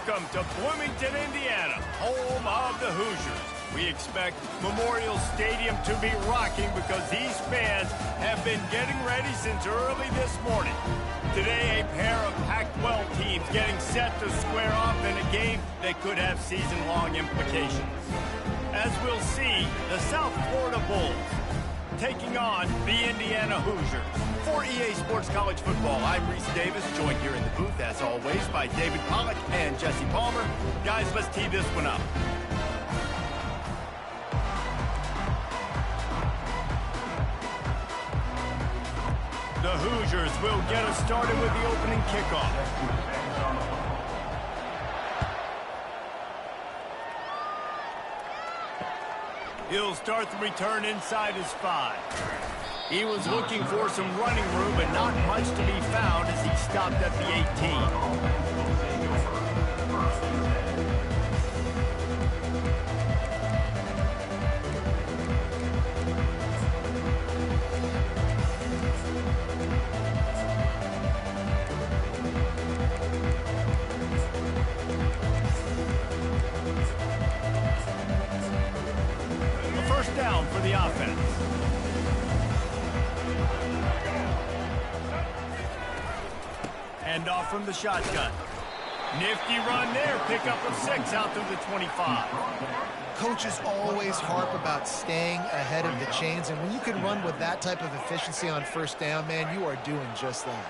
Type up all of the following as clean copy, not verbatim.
Welcome to Bloomington, Indiana, home of the Hoosiers. We expect Memorial Stadium to be rocking because these fans have been getting ready since early this morning. Today, a pair of Pac-12 teams getting set to square off in a game that could have season-long implications. As we'll see, the South Florida Bulls taking on the Indiana Hoosiers. For EA Sports College Football, I'm Reese Davis, joined here in the booth, as always, by David Pollack and Jesse Palmer. Guys, let's tee this one up. The Hoosiers will get us started with the opening kickoff. He'll start the return inside his 5. He was looking for some running room, but not much to be found as he stopped at the 18. Down for the offense. Hand off from the shotgun. Nifty run there. Pickup of 6 out through the 25. Coaches always harp about staying ahead of the chains, and when you can run with that type of efficiency on first down, man, you are doing just that.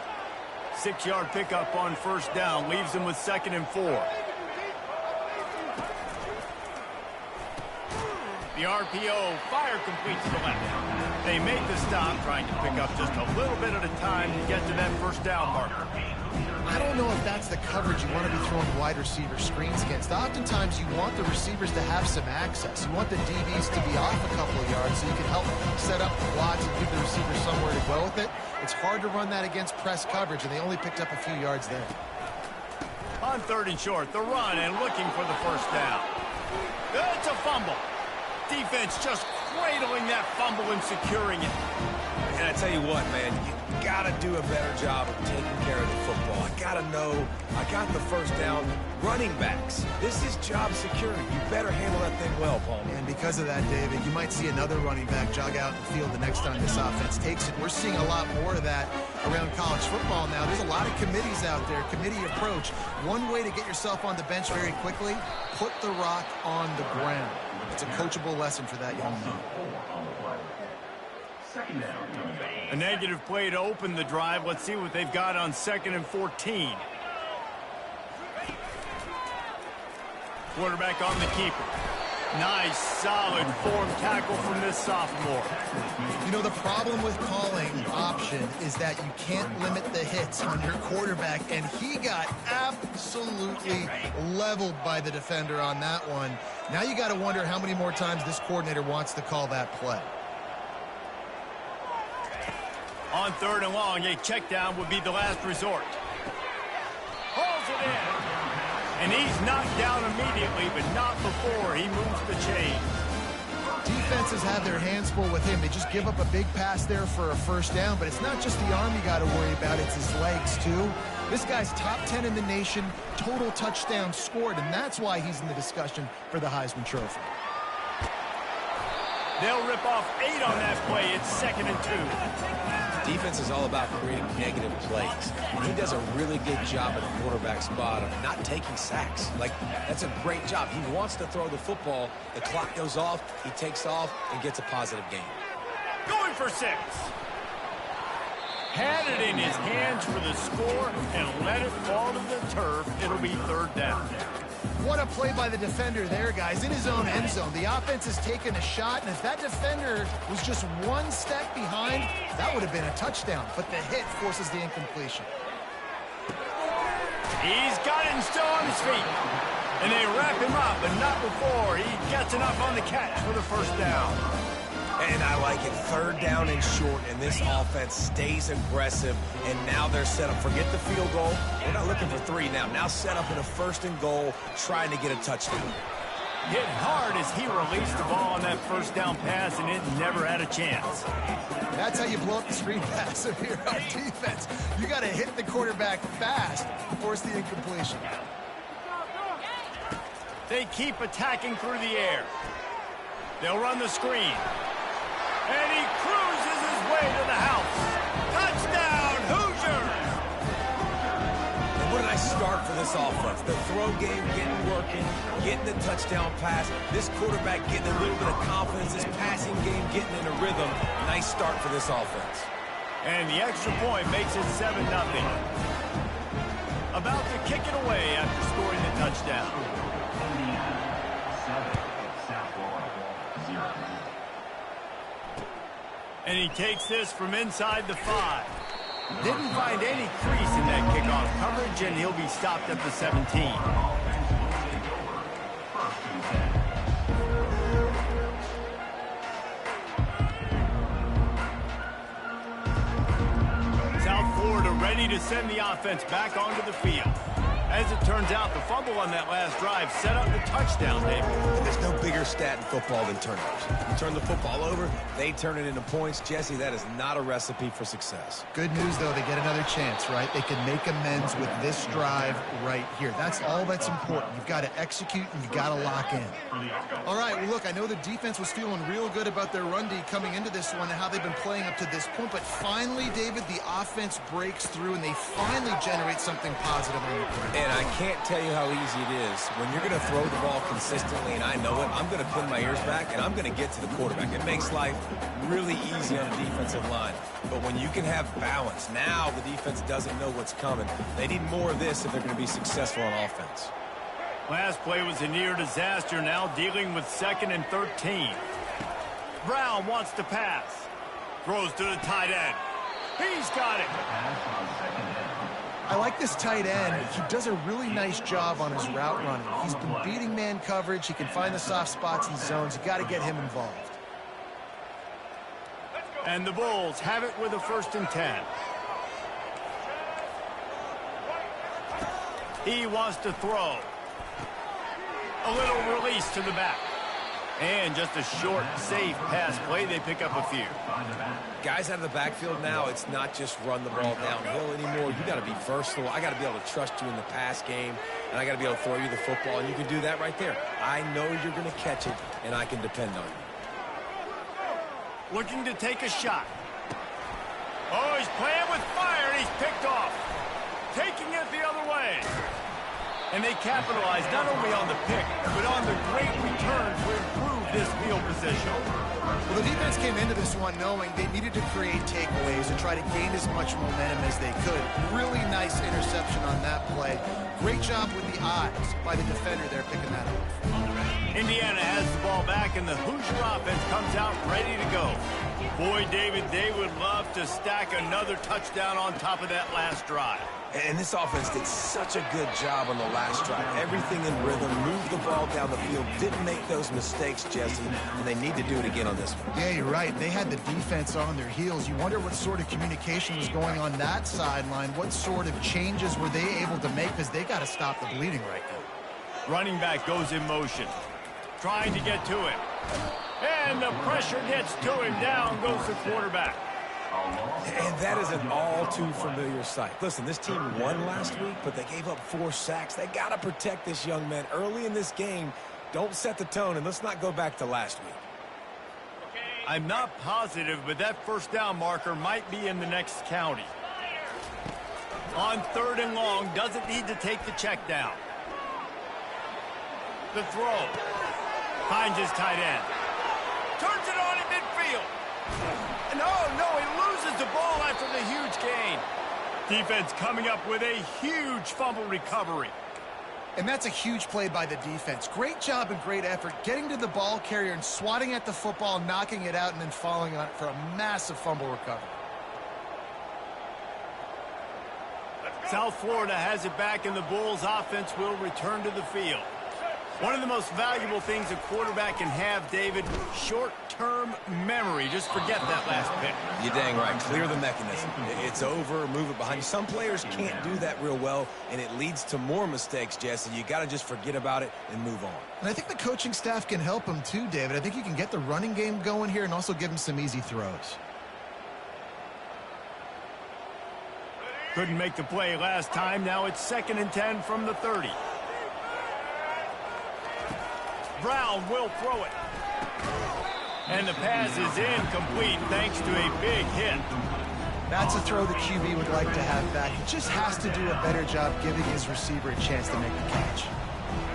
6-yard pickup on first down leaves him with 2nd and 4. The RPO, fire complete to the left. They make the stop, trying to pick up just a little bit at a time to get to that first down marker. I don't know if that's the coverage you want to be throwing wide receiver screens against. Oftentimes, you want the receivers to have some access. You want the DBs to be off a couple of yards so you can help set up the blocks and give the receiver somewhere to go with it. It's hard to run that against press coverage, and they only picked up a few yards there. On 3rd and short, the run and looking for the first down. It's a fumble. Defense just cradling that fumble and securing it. And I tell you what, man, you got to do a better job of taking care of the football. I got to know I got the first down. Running backs, this is job security. You better handle that thing well, Paul. And because of that, David, you might see another running back jog out in the field the next time this offense takes it. We're seeing a lot more of that around college football now. There's a lot of committees out there, committee approach. One way to get yourself on the bench very quickly, put the rock on the ground. It's a coachable lesson for that young man. A negative play to open the drive. Let's see what they've got on 2nd and 14. Quarterback on the keeper. Nice, solid form tackle from this sophomore. You know, the problem with calling option is that you can't limit the hits on your quarterback, and he got absolutely leveled by the defender on that one. Now you got to wonder how many more times this coordinator wants to call that play. On 3rd and long, a check down would be the last resort. Hauls it in. And he's knocked down immediately, but not before he moves the chain. Defenses have their hands full with him. They just give up a big pass there for a first down, but it's not just the arm you got to worry about, it's his legs too. This guy's top 10 in the nation, total touchdowns scored, and that's why he's in the discussion for the Heisman Trophy. They'll rip off 8 on that play. It's 2nd and 2. Defense is all about creating negative plays. And he does a really good job at the quarterback spot of not taking sacks. Like, that's a great job. He wants to throw the football. The clock goes off. He takes off and gets a positive gain. Going for 6. Had it in his hands for the score and let it fall to the turf. It'll be 3rd down. What a play by the defender there, guys, in his own end zone. The offense has taken a shot, and if that defender was just one step behind, that would have been a touchdown. But the hit forces the incompletion. He's got it and still on his feet. And they wrap him up, but not before he gets enough on the catch for the first down. And I like it. 3rd down and short, and this offense stays aggressive. And now they're set up. Forget the field goal. We're not looking for 3 now. Now set up in a 1st and goal, trying to get a touchdown. Hit hard as he released the ball on that first down pass, and it never had a chance. That's how you blow up the screen pass if you're on defense. You got to hit the quarterback fast to force the incompletion. They keep attacking through the air. They'll run the screen. And he cruises his way to the house. Touchdown, Hoosiers! And what a nice start for this offense. The throw game working, getting the touchdown pass. This quarterback getting a little bit of confidence. This passing game getting in a rhythm. Nice start for this offense. And the extra point makes it 7-0. About to kick it away after scoring the touchdown. And he takes this from inside the 5. Didn't find any crease in that kickoff coverage, and he'll be stopped at the 17. South Florida ready to send the offense back onto the field. As it turns out, the fumble on that last drive set up the touchdown, David. There's no bigger stat in football than turnovers. You turn the football over, they turn it into points. Jesse, that is not a recipe for success. Good news, though, they get another chance, right? They can make amends with this drive right here. That's all that's important. You've got to execute, and you've got to lock in. All right, well, look, I know the defense was feeling real good about their run D coming into this one and how they've been playing up to this point, but finally, David, the offense breaks through, and they finally generate something positive on the play. And I can't tell you how easy it is. When you're going to throw the ball consistently, and I know it, I'm going to pin my ears back, and I'm going to get to the quarterback. It makes life really easy on a defensive line. But when you can have balance, now the defense doesn't know what's coming. They need more of this if they're going to be successful on offense. Last play was a near disaster, now dealing with 2nd and 13. Brown wants to pass. Throws to the tight end. He's got it. I like this tight end. He does a really nice job on his route running. He's been beating man coverage. He can find the soft spots and zones. You got to get him involved. And the Bulls have it with a 1st and 10. He wants to throw. A little release to the back. And just a short, safe pass play. They pick up a few. Guys out of the backfield now, it's not just run the ball downhill anymore. You got to be versatile. I got to be able to trust you in the pass game, and I got to be able to throw you the football, and you can do that right there. I know you're going to catch it, and I can depend on you. Looking to take a shot. Oh, he's playing with fire, and he's picked off. Taking it the other way. And they capitalize not only on the pick, but on the great return to improve this field position. Well, the defense came into this one knowing they needed to create takeaways and try to gain as much momentum as they could. Really nice interception on that play. Great job with the eyes by the defender there picking that up. Indiana has the ball back, and the Hoosier offense comes out ready to go. Boy, David, they would love to stack another touchdown on top of that last drive. And this offense did such a good job on the last drive. Everything in rhythm, moved the ball down the field, didn't make those mistakes, Jesse, and they need to do it again on this one. Yeah, you're right. They had the defense on their heels. You wonder what sort of communication was going on that sideline. What sort of changes were they able to make, because they got to stop the bleeding right now. Running back goes in motion, trying to get to him. And the pressure gets to him. Down goes the quarterback. And that is an all-too-familiar sight. Listen, this team won last week, but they gave up 4 sacks. They got to protect this young man early in this game. Don't set the tone, and let's not go back to last week. I'm not positive, but that first down marker might be in the next county. On 3rd and long, doesn't need to take the check down. The throw. Finds his tight end. Turns it on in midfield. No, he loses the ball after the huge gain. Defense coming up with a huge fumble recovery. And that's a huge play by the defense. Great job and great effort getting to the ball carrier and swatting at the football, knocking it out, and then falling on it for a massive fumble recovery. South Florida has it back, and the Bulls offense will return to the field. One of the most valuable things a quarterback can have, David, short-term memory. Just forget that last pick. You're dang right. Clear the mechanism. It's over, move it behind you. Some players can't do that real well, and it leads to more mistakes, Jesse. You got to just forget about it and move on. And I think the coaching staff can help him too, David. I think you can get the running game going here and also give him some easy throws. Couldn't make the play last time. Now it's 2nd and 10 from the 30. Brown will throw it. And the pass is incomplete thanks to a big hit. That's a throw the QB would like to have back. He just has to do a better job giving his receiver a chance to make the catch.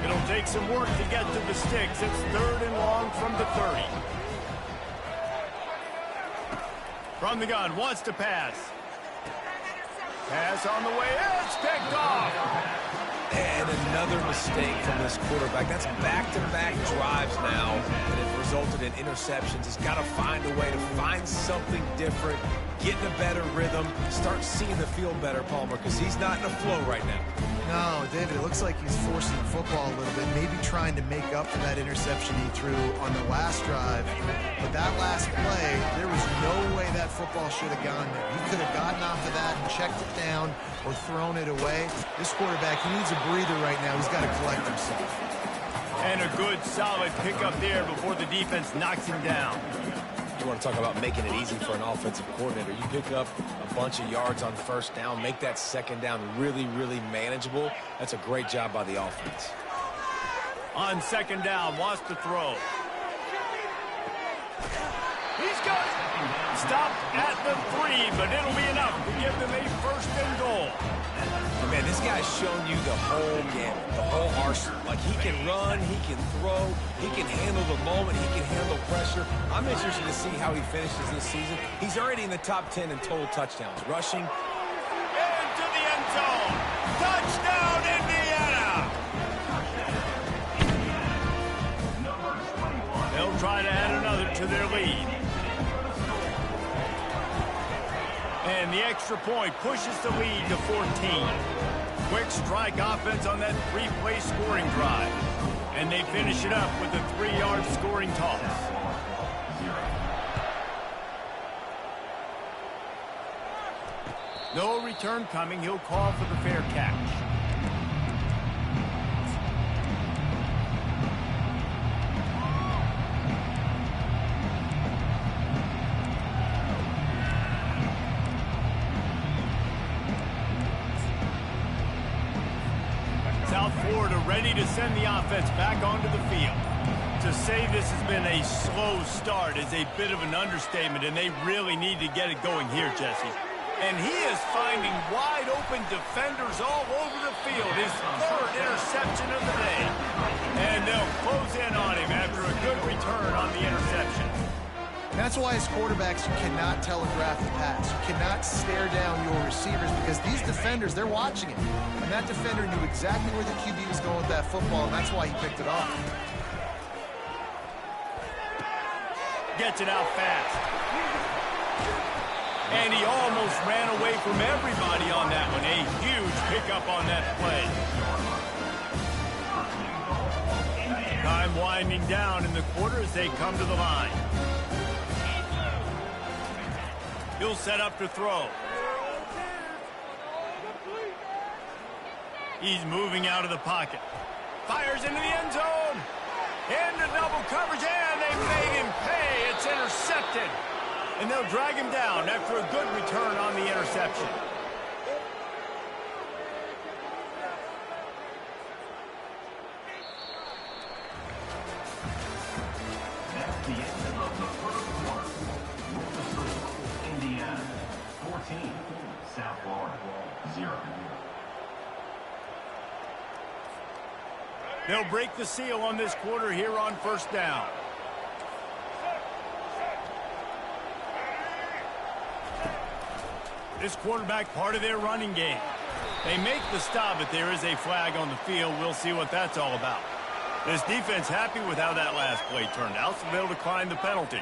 It'll take some work to get to the sticks. It's 3rd and long from the 30. From the gun, wants to pass. Pass on the way, it's picked off. And another mistake from this quarterback. That's back-to-back drives now that have resulted in interceptions. He's got to find a way to find something different, get in a better rhythm, start seeing the field better, Palmer, because he's not in a flow right now. No, David, it looks like he's forcing the football a little bit, maybe trying to make up for that interception he threw on the last drive. But that last play, there was no way that football should have gone there. He could have gotten off of that and checked it down or thrown it away. This quarterback, he needs a breather right now. He's got to collect himself. And a good, solid pickup there before the defense knocks him down. You want to talk about making it easy for an offensive coordinator. You pick up a bunch of yards on 1st down, make that 2nd down really, really manageable. That's a great job by the offense. On 2nd down, wants to throw. He's got it. Stopped at the 3, but it'll be enough to give them a 1st and goal. Man, this guy's shown you the whole game, the whole arsenal. Like, he can run, he can throw, he can handle the moment, he can handle pressure. I'm interested to see how he finishes this season. He's already in the top 10 in total touchdowns. Rushing. Into the end zone. Touchdown, Indiana! They'll try to add another to their lead. And the extra point pushes the lead to 14. Quick strike offense on that 3-play scoring drive. And they finish it up with a 3-yard scoring toss. No return coming. He'll call for the fair catch. South Florida ready to send the offense back onto the field. To say this has been a slow start is a bit of an understatement, and they really need to get it going here, Jesse. And he is finding wide-open defenders all over the field. His 3rd interception of the day. And they'll close in on him after a good return on the interception. And that's why as quarterbacks, you cannot telegraph the pass. You cannot stare down your receivers because these defenders, they're watching it. And that defender knew exactly where the QB was going with that football, and that's why he picked it off. Gets it out fast. And he almost ran away from everybody on that one. A huge pickup on that play. Time winding down in the quarter as they come to the line. He'll set up to throw. He's moving out of the pocket. Fires into the end zone. Into double coverage, and they made him pay. It's intercepted. And they'll drag him down after a good return on the interception. That's the end of the first quarter. Indiana 14, South Florida 0. They'll break the seal on this quarter here on 1st down. This quarterback part of their running game. They make the stop, but there is a flag on the field. We'll see what that's all about. This defense happy with how that last play turned out, so they'll decline the penalty.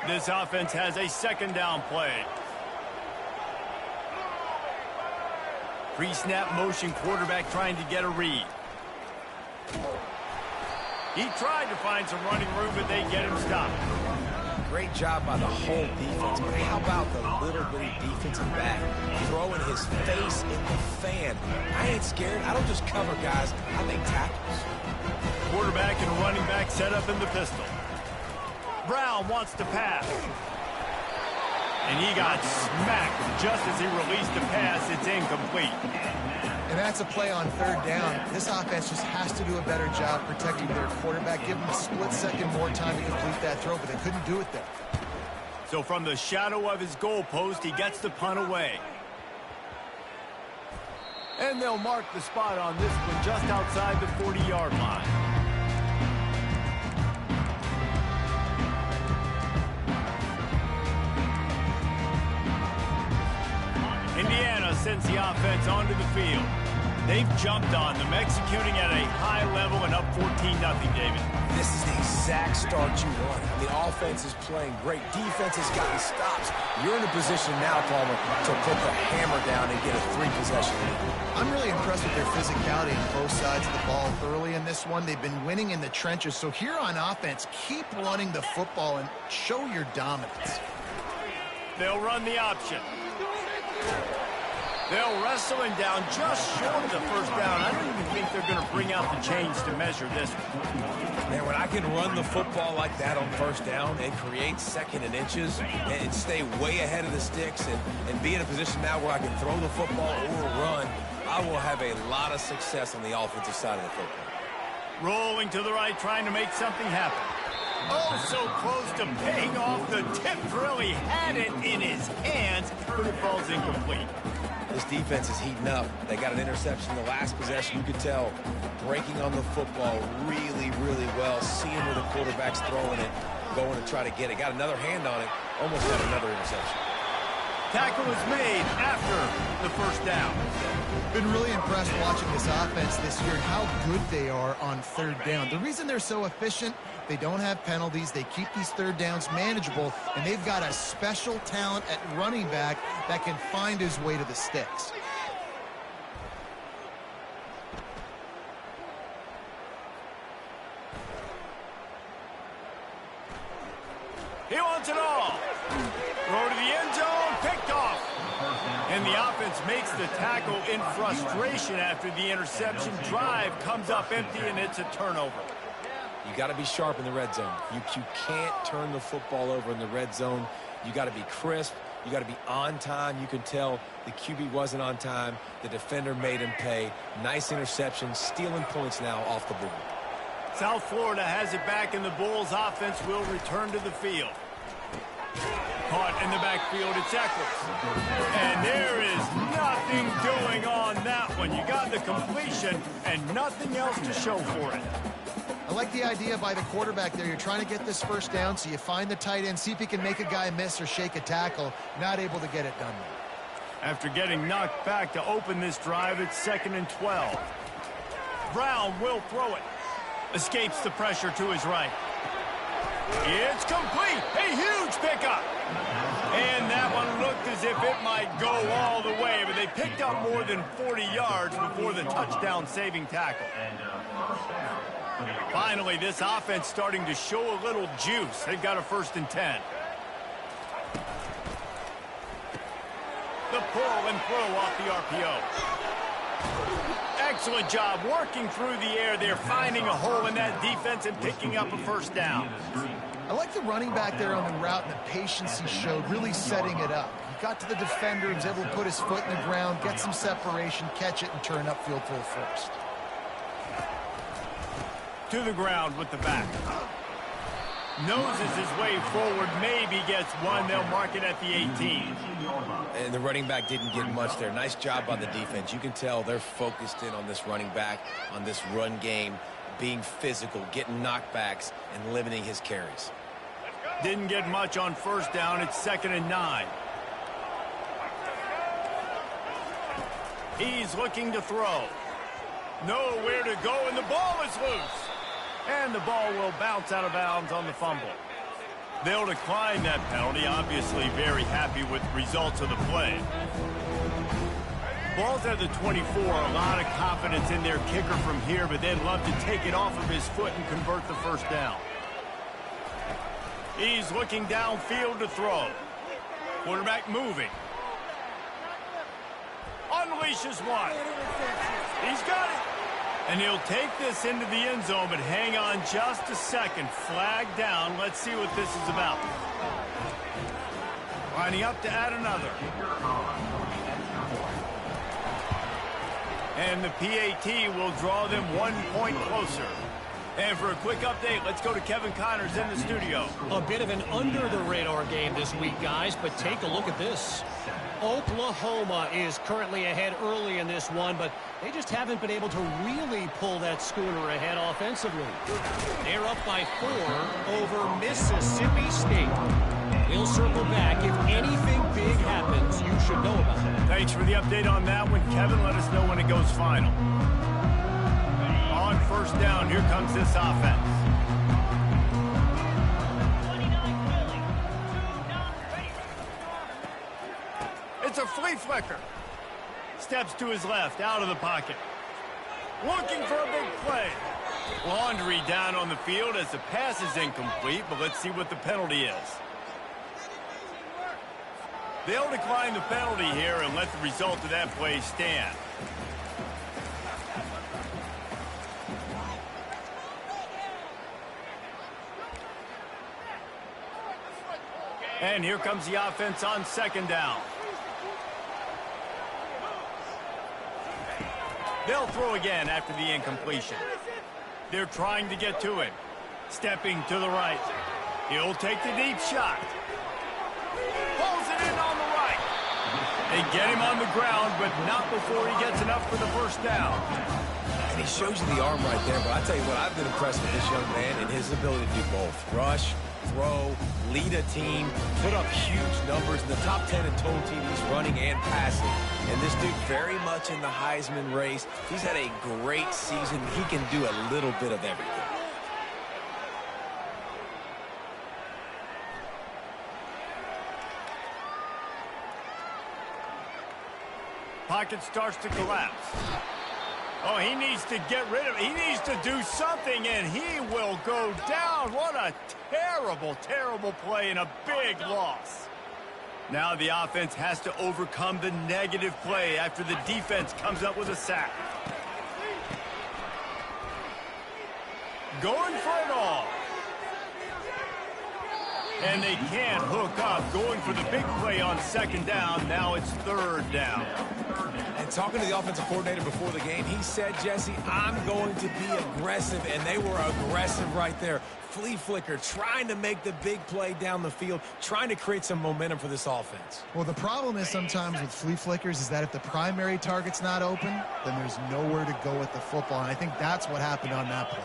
This offense has a 2nd down play. Pre-snap motion quarterback trying to get a read. He tried to find some running room, but they get him stopped. Great job by the whole defense, but how about the little bitty defensive back throwing his face in the fan? I ain't scared. I don't just cover guys. I make tackles. Quarterback and a running back set up in the pistol. Brown wants to pass. And he got smacked just as he released the pass. It's incomplete. And that's a play on third down. This offense just has to do a better job protecting their quarterback. Give them a split second more time to complete that throw, but they couldn't do it there. So from the shadow of his goalpost, he gets the punt away. And they'll mark the spot on this one just outside the 40-yard line. Indiana sends the offense onto the field. They've jumped on them, executing at a high level and up 14-0, David. This is the exact start you want. The offense is playing great. Defense has gotten stops. You're in a position now, Palmer, to put the hammer down and get a 3-possession lead. I'm really impressed with their physicality on both sides of the ball early in this one. They've been winning in the trenches. So here on offense, keep running the football and show your dominance. They'll run the option. They'll wrestle him down just short of the first down. I don't even think they're going to bring out the chains to measure this one. Man, when I can run the football like that on first down and create second and inches and stay way ahead of the sticks and be in a position now where I can throw the football or run, I will have a lot of success on the offensive side of the football. Rolling to the right, trying to make something happen. Oh, so close to paying off the tip drill. He had it in his hands, but it falls incomplete. This defense is heating up. They got an interception the last possession. You could tell breaking on the football really, really well, seeing where the quarterback's throwing it, going to try to get it. Got another hand on it, almost got another interception. Tackle was made after the first down. Been really impressed watching this offense this year and how good they are on third down. The reason they're so efficient, they don't have penalties. They keep these third downs manageable, and they've got a special talent at running back that can find his way to the sticks. He wants it all. Throw to the end zone, picked off. And the offense makes the tackle in frustration after the interception. Drive comes up empty, and it's a turnover. You got to be sharp in the red zone. You can't turn the football over in the red zone. You got to be crisp. You got to be on time. You can tell the QB wasn't on time. The defender made him pay. Nice interception, stealing points now off the board. South Florida has it back, and the Bulls offense will return to the field. Caught in the backfield, it's Eccles. And there is nothing doing on that one. You got the completion and nothing else to show for it. I like the idea by the quarterback there. You're trying to get this first down, so you find the tight end, see if he can make a guy miss or shake a tackle. Not able to get it done there. After getting knocked back to open this drive, it's 2nd and 12. Brown will throw it. Escapes the pressure to his right. It's complete. A huge pickup. And that one looked as if it might go all the way, but they picked up more than 40 yards before the touchdown-saving tackle. Finally, this offense starting to show a little juice. They've got a 1st and 10. The pull and throw off the RPO. Excellent job working through the air there, finding a hole in that defense and picking up a 1st down. I like the running back there on the route and the patience he showed, really setting it up. He got to the defender, was able to put his foot in the ground, get some separation, catch it, and turn upfield for the 1st. To the ground with the back. Noses his way forward, maybe gets one. They'll mark it at the 18. And the running back didn't get much there. Nice job by the defense. You can tell they're focused in on this running back, on this run game, being physical, getting knockbacks, and limiting his carries. Didn't get much on 1st down. It's 2nd and 9. He's looking to throw. Nowhere to go, and the ball is loose. And the ball will bounce out of bounds on the fumble. They'll decline that penalty. Obviously very happy with the results of the play. Ball's at the 24. A lot of confidence in their kicker from here, but they'd love to take it off of his foot and convert the 1st down. He's looking downfield to throw. Quarterback moving. Unleashes one. He's got it. And he'll take this into the end zone, but hang on just a second. Flag down. Let's see what this is about. Lining up to add another. And the PAT will draw them 1 point closer. And for a quick update, let's go to Kevin Connors in the studio. A bit of an under-the-radar game this week, guys, but take a look at this. Oklahoma is currently ahead early in this one, but they just haven't been able to really pull that schooner ahead offensively. They're up by 4 over Mississippi State. We'll circle back. If anything big happens, you should know about it. Thanks for the update on that one, Kevin. Let us know when it goes final. On first down, here comes this offense. It's a flea flicker. Steps to his left, out of the pocket. Looking for a big play. Laundry down on the field as the pass is incomplete, but let's see what the penalty is. They'll decline the penalty here and let the result of that play stand. And here comes the offense on second down. They'll throw again after the incompletion. They're trying to get to him. Stepping to the right. He'll take the deep shot. Pulls it in on the right. They get him on the ground, but not before he gets enough for the first down. And he shows you the arm right there, but I tell you what, I've been impressed with this young man and his ability to do both. Rush, throw, lead a team, put up huge numbers in the top 10 in total TDs running and passing. And this dude very much in the Heisman race. He's had a great season. He can do a little bit of everything. Pocket starts to collapse. Oh, he needs to get rid of it. He needs to do something, and he will go down. What a terrible, terrible play and a big loss. Now the offense has to overcome the negative play after the defense comes up with a sack. Going for it all. And they can't hook up. Going for the big play on second down. Now it's third down. And talking to the offensive coordinator before the game, he said, Jesse, I'm going to be aggressive. And they were aggressive right there. Flea flicker, trying to make the big play down the field, trying to create some momentum for this offense. Well, the problem is sometimes with flea flickers is that if the primary target's not open, then there's nowhere to go with the football. And I think that's what happened on that play.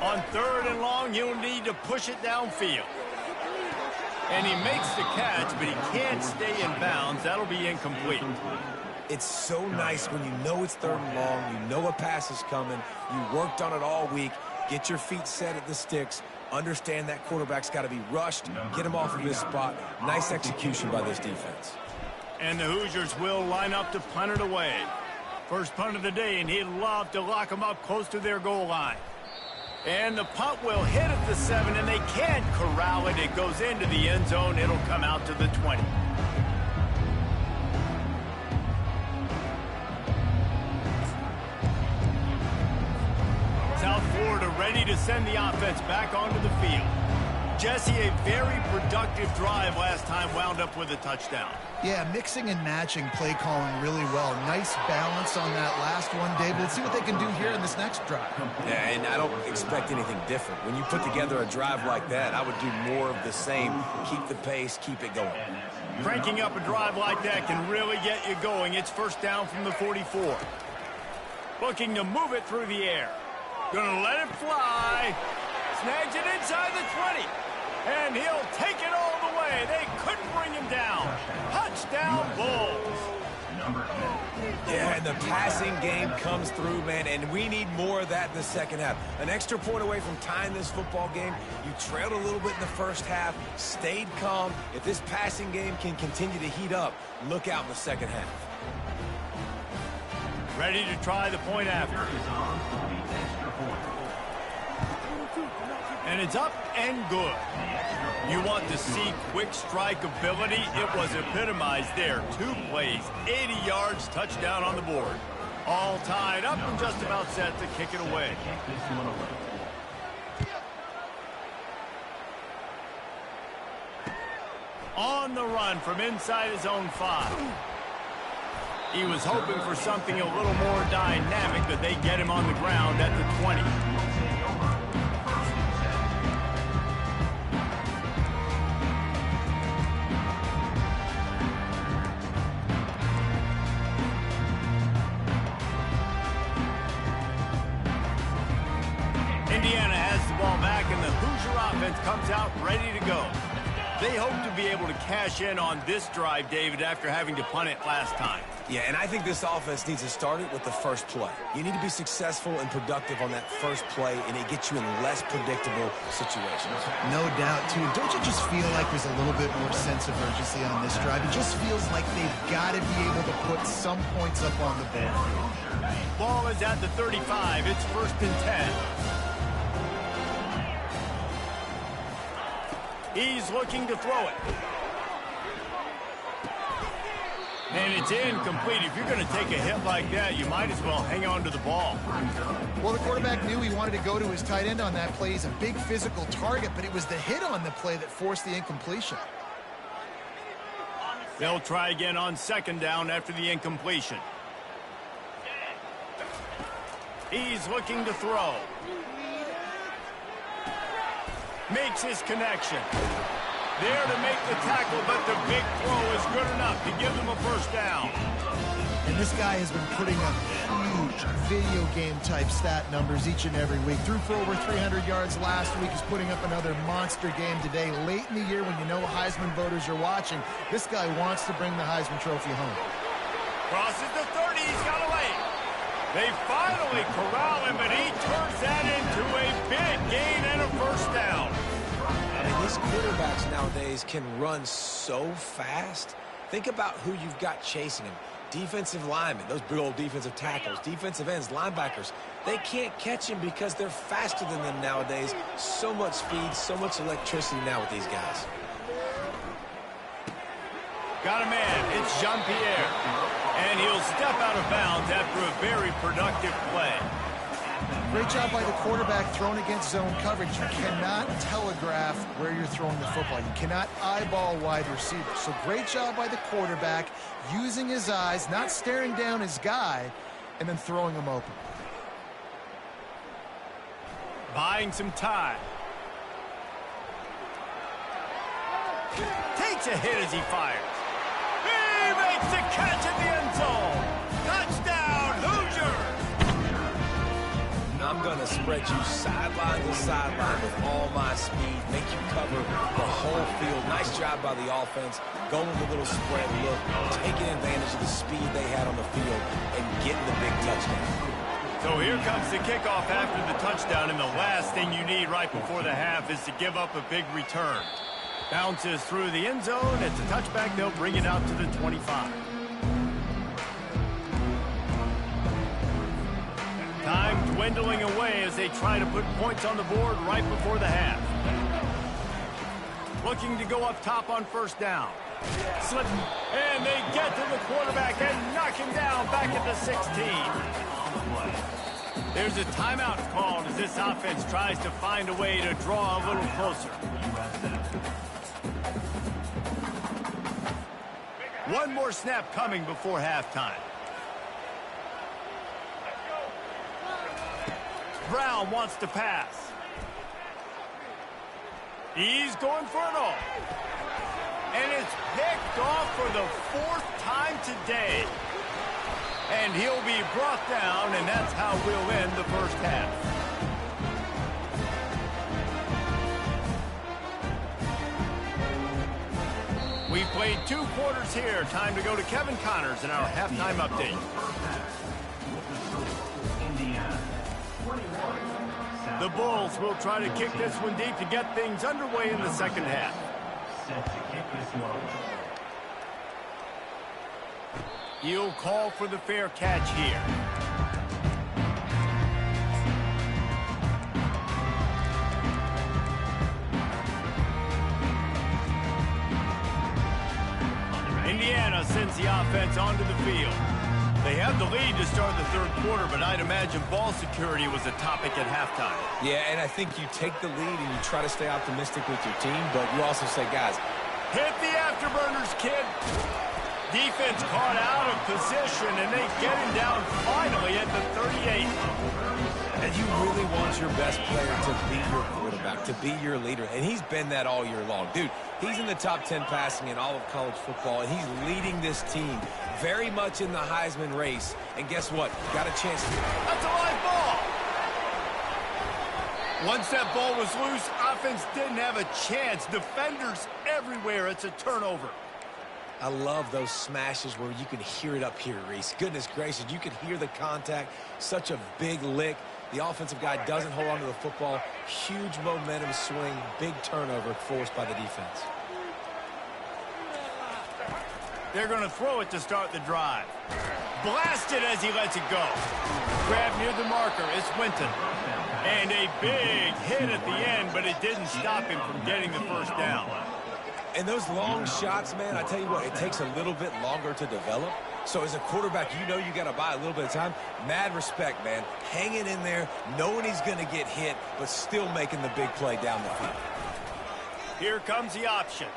On third and long, he'll need to push it downfield. And he makes the catch, but he can't stay in bounds. That'll be incomplete. It's so nice when you know it's third and long, you know a pass is coming, you worked on it all week, get your feet set at the sticks, understand that quarterback's got to be rushed, get him off of his spot. Nice execution by this defense. And the Hoosiers will line up to punt it away. First punt of the day, and he'd love to lock them up close to their goal line. And the punt will hit at the 7, and they can't corral it. It goes into the end zone. It'll come out to the 20. South Florida ready to send the offense back onto the field. Jesse, a very productive drive last time, wound up with a touchdown. Yeah, mixing and matching play calling really well. Nice balance on that last one, Dave. Let's see what they can do here in this next drive. Yeah, and I don't expect anything different. When you put together a drive like that, I would do more of the same. Keep the pace, keep it going. Cranking up a drive like that can really get you going. It's first down from the 44. Looking to move it through the air. Gonna let it fly. Snags it inside the 20. And he'll take it all the way. They couldn't bring him down. Touchdown, Bulls. Yeah, and the passing game comes through, man, and we need more of that in the second half. An extra point away from tying this football game. You trailed a little bit in the first half, stayed calm. If this passing game can continue to heat up, look out in the second half. Ready to try the point after. And it's up and good. You want to see quick strike ability? It was epitomized there. 2 plays, 80 yards, touchdown on the board. All tied up and just about set to kick it away. On the run from inside his own 5. He was hoping for something a little more dynamic, but they get him on the ground at the 20. Indiana has the ball back, and the Hoosier offense comes out ready to go. They hope to be able to cash in on this drive, David, after having to punt it last time. Yeah, and I think this offense needs to start it with the first play. You need to be successful and productive on that first play, and it gets you in less predictable situations. No doubt, too. Don't you just feel like there's a little bit more sense of urgency on this drive? It just feels like they've got to be able to put some points up on the board. Ball is at the 35. It's 1st and 10. He's looking to throw it. And it's incomplete. If you're going to take a hit like that, you might as well hang on to the ball. Well, the quarterback knew he wanted to go to his tight end on that play. He's a big physical target, but it was the hit on the play that forced the incompletion. They'll try again on 2nd down after the incompletion. He's looking to throw. Makes his connection. There to make the tackle, but the big throw is good enough to give them a 1st down. And this guy has been putting up huge video game type stat numbers each and every week. Threw for over 300 yards last week. He's putting up another monster game today. Late in the year when you know Heisman voters are watching, this guy wants to bring the Heisman Trophy home. Crosses the 30. He's got away. They finally corral him, but he turns that into a big gain and a 1st down. And these quarterbacks nowadays can run so fast. Think about who you've got chasing him. Defensive linemen, those big old defensive tackles, defensive ends, linebackers. They can't catch him because they're faster than them nowadays. So much speed, so much electricity now with these guys. Got a man. It's Jean-Pierre. And he'll step out of bounds after a very productive play. Great job by the quarterback thrown against zone coverage. You cannot telegraph where you're throwing the football. You cannot eyeball wide receivers. So great job by the quarterback using his eyes, not staring down his guy, and then throwing him open. Buying some time. Takes a hit as he fires. He makes the catch in the end zone. Touchdown, Hoosiers! I'm going to spread you sideline to sideline with all my speed, make you cover the whole field. Nice job by the offense, going with a little spread look, taking advantage of the speed they had on the field, and getting the big touchdown. So here comes the kickoff after the touchdown, and the last thing you need right before the half is to give up a big return. Bounces through the end zone. It's a touchback. They'll bring it out to the 25. Time dwindling away as they try to put points on the board right before the half. Looking to go up top on 1st down. Slip, and they get to the quarterback and knock him down back at the 16. There's a timeout called as this offense tries to find a way to draw a little closer. One more snap coming before halftime. Brown wants to pass. He's going for it all. And it's picked off for the 4th time today. And he'll be brought down, and that's how we'll end the 1st half. We've played 2 quarters here. Time to go to Kevin Connors in our halftime update. The Bulls will try to kick this one deep to get things underway in the 2nd half. He'll call for the fair catch here. Indiana sends the offense onto the field. They have the lead to start the 3rd quarter, but I'd imagine ball security was a topic at halftime. Yeah, and I think you take the lead and you try to stay optimistic with your team, but you also say, guys, Hit the afterburners, kid. Defense caught out of position, and they get him down finally at the 38. And you really want your best player to be your quarterback, to be your leader. And he's been that all year long. Dude, he's in the top 10 passing in all of college football, and he's leading this team very much in the Heisman race. And guess what? Got a chance to... That's a live ball. Once that ball was loose, offense didn't have a chance. Defenders everywhere. It's a turnover. I love those smashes where you can hear it up here, Reese. Goodness gracious, you can hear the contact. Such a big lick. The offensive guy doesn't hold on to the football. Huge momentum swing. Big turnover forced by the defense. They're going to throw it to start the drive. Blasted as he lets it go. Grab near the marker. It's Winton. And a big hit at the end, but it didn't stop him from getting the first down. And those long shots, man, I tell you what, it takes a little bit longer to develop. So as a quarterback, you know you got to buy a little bit of time. Mad respect, man. Hanging in there, knowing he's going to get hit, but still making the big play down the field. Here comes the option.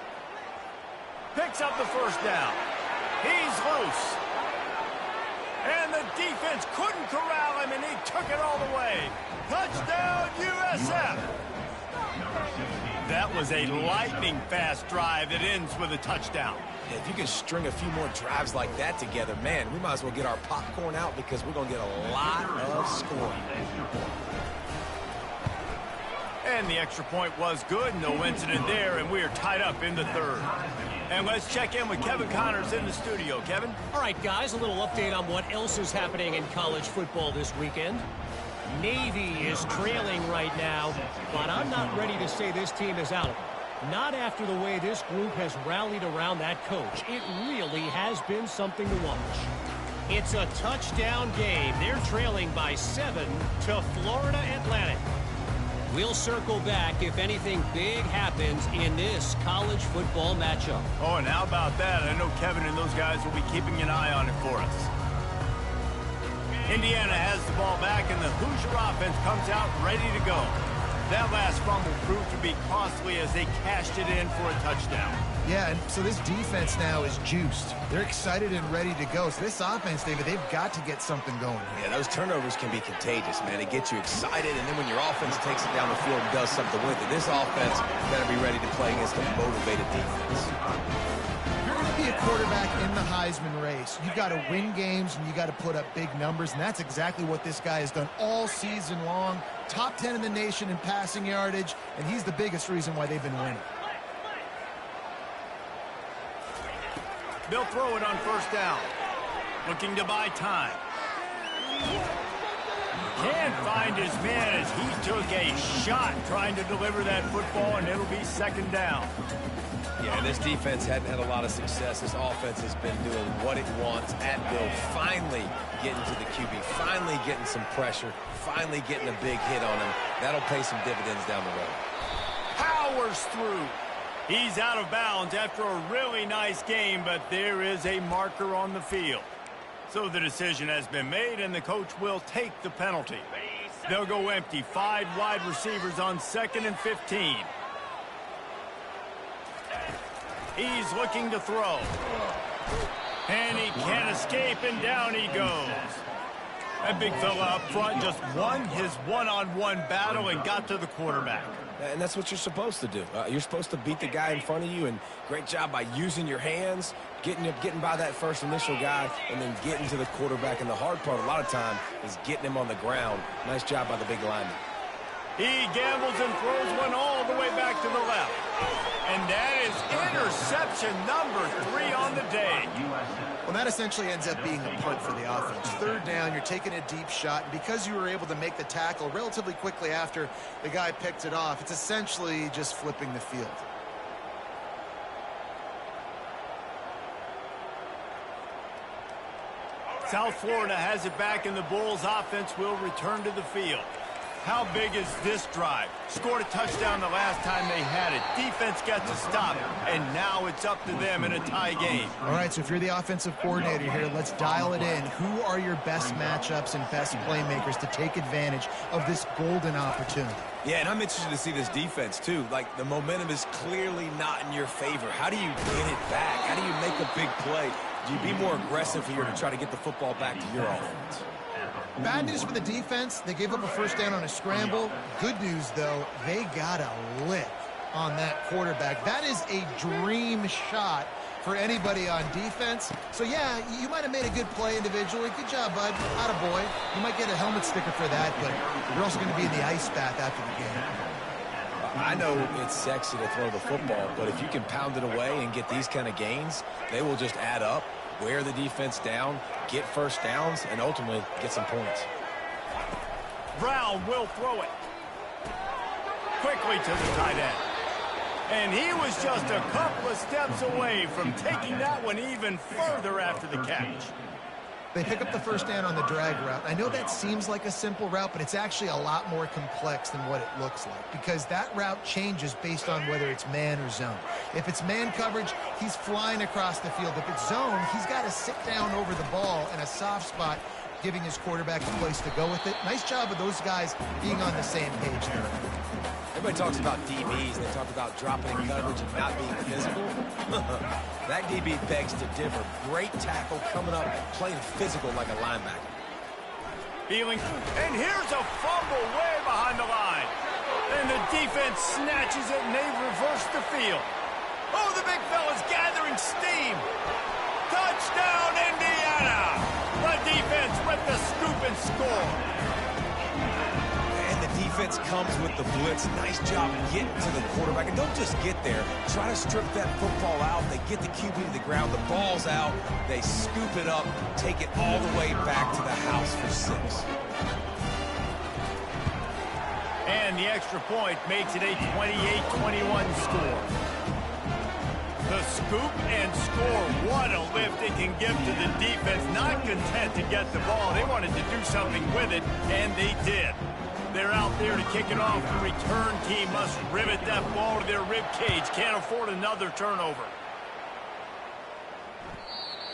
Picks up the first down. He's loose. And the defense couldn't corral him, and he took it all the way. Touchdown, USF. That was a lightning-fast drive that ends with a touchdown. Yeah, if you can string a few more drives like that together, man, we might as well get our popcorn out because we're going to get a lot of scoring. And the extra point was good. No incident there, and we are tied up in the third. And let's check in with Kevin Connors in the studio. Kevin? All right, guys, a little update on what else is happening in college football this weekend. Navy is trailing right now, but I'm not ready to say this team is out of it. Not after the way this group has rallied around that coach. It really has been something to watch. It's a touchdown game. They're trailing by 7 to Florida Atlantic. We'll circle back if anything big happens in this college football matchup. Oh, and how about that? I know Kevin and those guys will be keeping an eye on it for us. Indiana has the ball back, and the Hoosier offense comes out ready to go. That last fumble proved to be costly as they cashed it in for a touchdown. Yeah, and so this defense now is juiced. They're excited and ready to go. So this offense, David, they've got to get something going here. Yeah, those turnovers can be contagious, man. They get you excited, and then when your offense takes it down the field and does something with it, this offense better be ready to play against a motivated defense. You're going to be a quarterback in the Heisman race. You've got to win games, and you got to put up big numbers, and that's exactly what this guy has done all season long. Top 10 in the nation in passing yardage, and he's the biggest reason why they've been winning. They'll throw it on first down. Looking to buy time. Can't find his man as he took a shot trying to deliver that football, and it'll be second down. Yeah, this defense hadn't had a lot of success. This offense has been doing what it wants at will. Finally getting to the QB. Finally getting some pressure. Finally getting a big hit on him. That'll pay some dividends down the road. Powers through. He's out of bounds after a really nice game, but there is a marker on the field. So the decision has been made, and the coach will take the penalty. They'll go empty. 5 wide receivers on 2nd and 15. He's looking to throw. And he can't escape, and down he goes. That big fella up front just won his one-on-one battle and got to the quarterback. And that's what you're supposed to do. You're supposed to beat the guy in front of you, and great job by using your hands, getting by that first initial guy, and then getting to the quarterback. And the hard part a lot of time is getting him on the ground. Nice job by the big lineman. He gambles and throws one all the way back to the left. And that is interception number 3 on the day. Well, that essentially ends up being a punt for the offense. 3rd down, you're taking a deep shot, and because you were able to make the tackle relatively quickly after the guy picked it off, it's essentially just flipping the field. South Florida has it back, and the Bulls offense will return to the field. How big is this drive? Scored a touchdown the last time they had it. Defense gets a stop, and now it's up to them in a tie game. All right, so if you're the offensive coordinator here, let's dial it in. Who are your best matchups and best playmakers to take advantage of this golden opportunity? Yeah, and I'm interested to see this defense, too. Like, the momentum is clearly not in your favor. How do you get it back? How do you make a big play? Do you be more aggressive here to try to get the football back to your offense? Bad news for the defense. They gave up a first down on a scramble. Good news, though, they got a lick on that quarterback. That is a dream shot for anybody on defense. So, yeah, you might have made a good play individually. Good job, bud. Attaboy. You might get a helmet sticker for that, but you're also going to be in the ice bath after the game. I know it's sexy to throw the football, but if you can pound it away and get these kind of gains, they will just add up, wear the defense down, get first downs, and ultimately get some points. Brown will throw it quickly to the tight end. And he was just a couple of steps away from taking that one even further after the catch. They pick up the first down on the drag route. I know that seems like a simple route, but it's actually a lot more complex than what it looks like because that route changes based on whether it's man or zone. If it's man coverage, he's flying across the field. If it's zone, he's got to sit down over the ball in a soft spot, giving his quarterback a place to go with it. Nice job of those guys being on the same page there. Everybody talks about DBs. They talk about dropping in coverage and not being physical. That DB begs to differ. Great tackle coming up, playing physical like a linebacker. Feeling, and here's a fumble way behind the line. And the defense snatches it, and they reverse the field. Oh, the big fella's gathering steam. Touchdown, Indiana! The defense with the scoop and score. Defense comes with the blitz. Nice job getting to the quarterback. And don't just get there. Try to strip that football out. They get the QB to the ground. The ball's out. They scoop it up, take it all the way back to the house for 6. And the extra point makes it a 28-21 score. The scoop and score. What a lift it can give to the defense. Not content to get the ball. They wanted to do something with it, and they did. They're out there to kick it off. The return team must rivet that ball to their rib cage. Can't afford another turnover.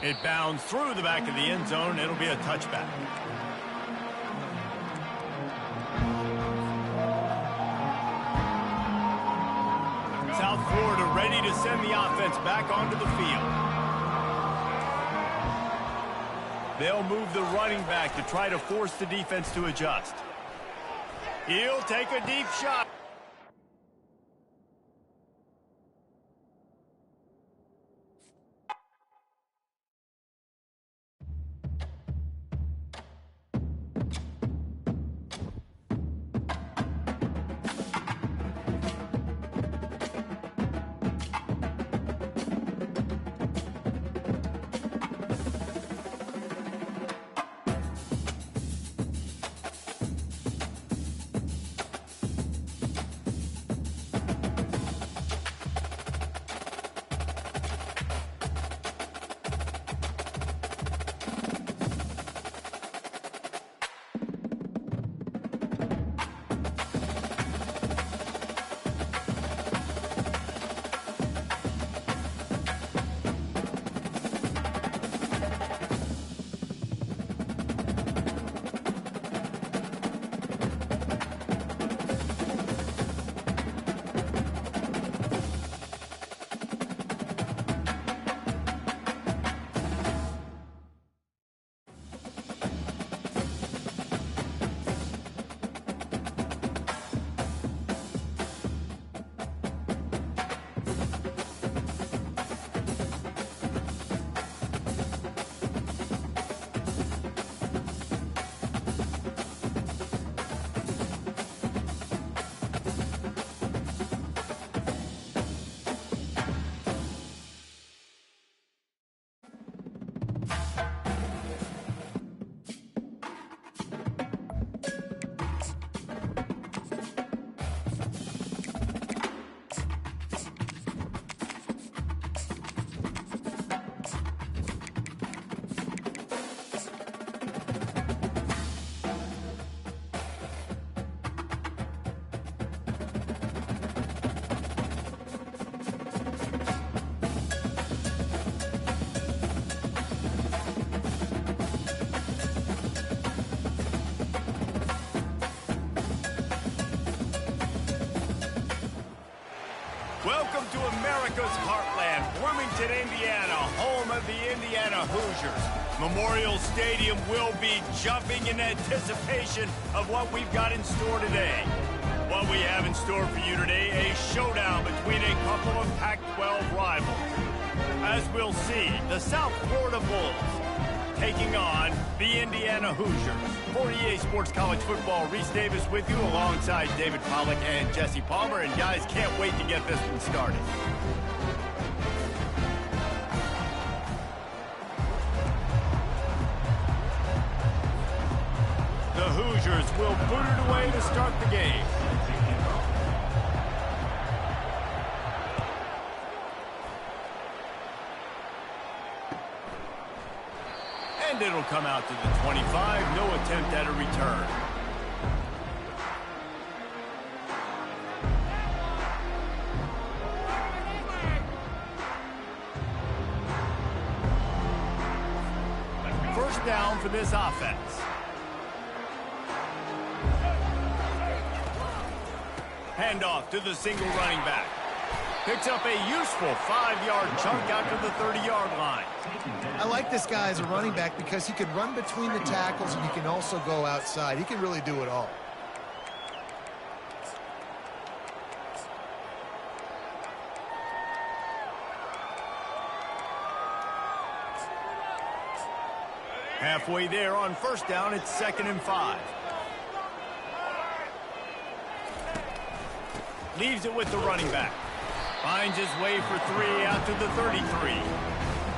It bounds through the back of the end zone. It'll be a touchback. South Florida ready to send the offense back onto the field. They'll move the running back to try to force the defense to adjust. He'll take a deep shot. Welcome to America's heartland, Bloomington, Indiana, home of the Indiana Hoosiers. Memorial Stadium will be jumping in anticipation of what we've got in store today. What we have in store for you today, a showdown between a couple of Pac-12 rivals. As we'll see, the South Florida Bulls taking on the Indiana Hoosiers. For EA Sports College Football, Reese Davis with you alongside David Pollack and Jesse Palmer. And guys, can't wait to get this one started. The Hoosiers will boot it away to start the game. And it'll come out to the 25. No attempt at a return. First down for this offense. Handoff to the single running back. Picks up a useful 5-yard chunk out to the 30-yard line. I like this guy as a running back because he can run between the tackles and he can also go outside. He can really do it all. Halfway there on first down, it's 2nd and 5. Leaves it with the running back. Finds his way for 3 out to the 33.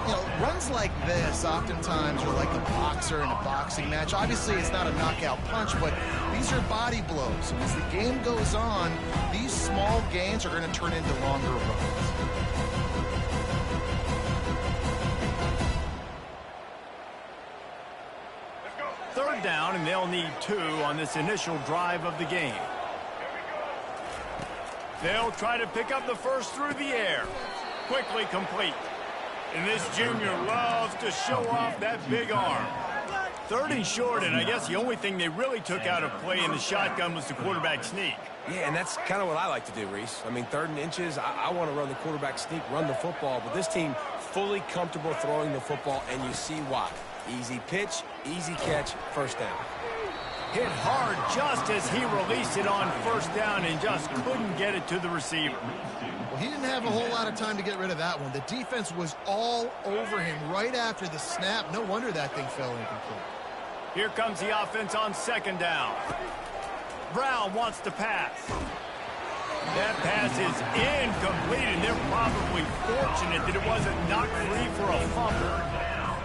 You know, runs like this oftentimes are like a boxer in a boxing match. Obviously, it's not a knockout punch, but these are body blows. And as the game goes on, these small gains are going to turn into longer runs. Third down, and they'll need 2 on this initial drive of the game. They'll try to pick up the first through the air. Quickly complete. And this junior loves to show off that big arm. 3rd and short, and I guess the only thing they really took out of play in the shotgun was the quarterback sneak. Yeah, and that's kind of what I like to do, Reese. I mean, 3rd and inches, I want to run the quarterback sneak, run the football, but this team fully comfortable throwing the football, and you see why. Easy pitch, easy catch, first down. Hit hard just as he released it on first down and just couldn't get it to the receiver. Well, he didn't have a whole lot of time to get rid of that one. The defense was all over him right after the snap. No wonder that thing fell incomplete. Here comes the offense on 2nd down. Brown wants to pass. That pass is incomplete, and they're probably fortunate that it wasn't knocked free for a fumble.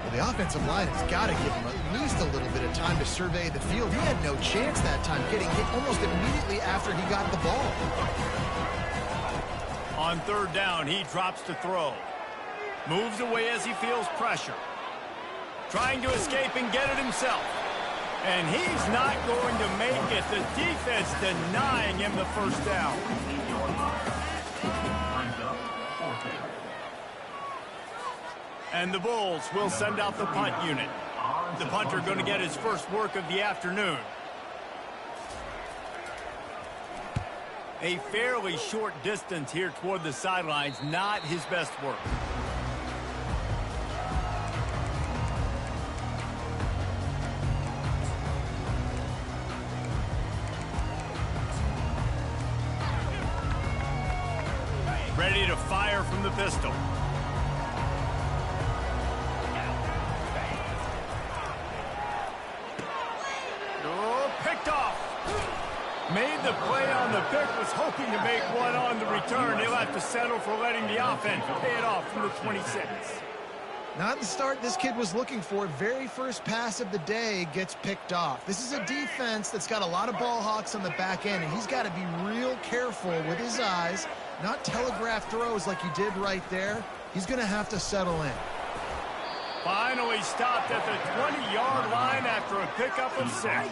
Well, the offensive line has got to give him at least a little bit of time to survey the field. He had no chance that time, getting hit almost immediately after he got the ball. On 3rd down, he drops to throw. Moves away as he feels pressure. Trying to escape and get it himself. And he's not going to make it. The defense denying him the first down. And the Bulls will send out the punt unit. The punter going to get his first work of the afternoon. A fairly short distance here toward the sidelines, not his best work. Ready to fire from the pistol. Picked off. Made the play on the pick, was hoping to make one on the return. They'll have to settle for letting the offense pay it off from the 26. Not the start this kid was looking for. Very first pass of the day gets picked off. This is a defense that's got a lot of ball hawks on the back end, and he's got to be real careful with his eyes, not telegraph throws like he did right there. He's going to have to settle in. Finally stopped at the 20-yard line after a pickup of 6.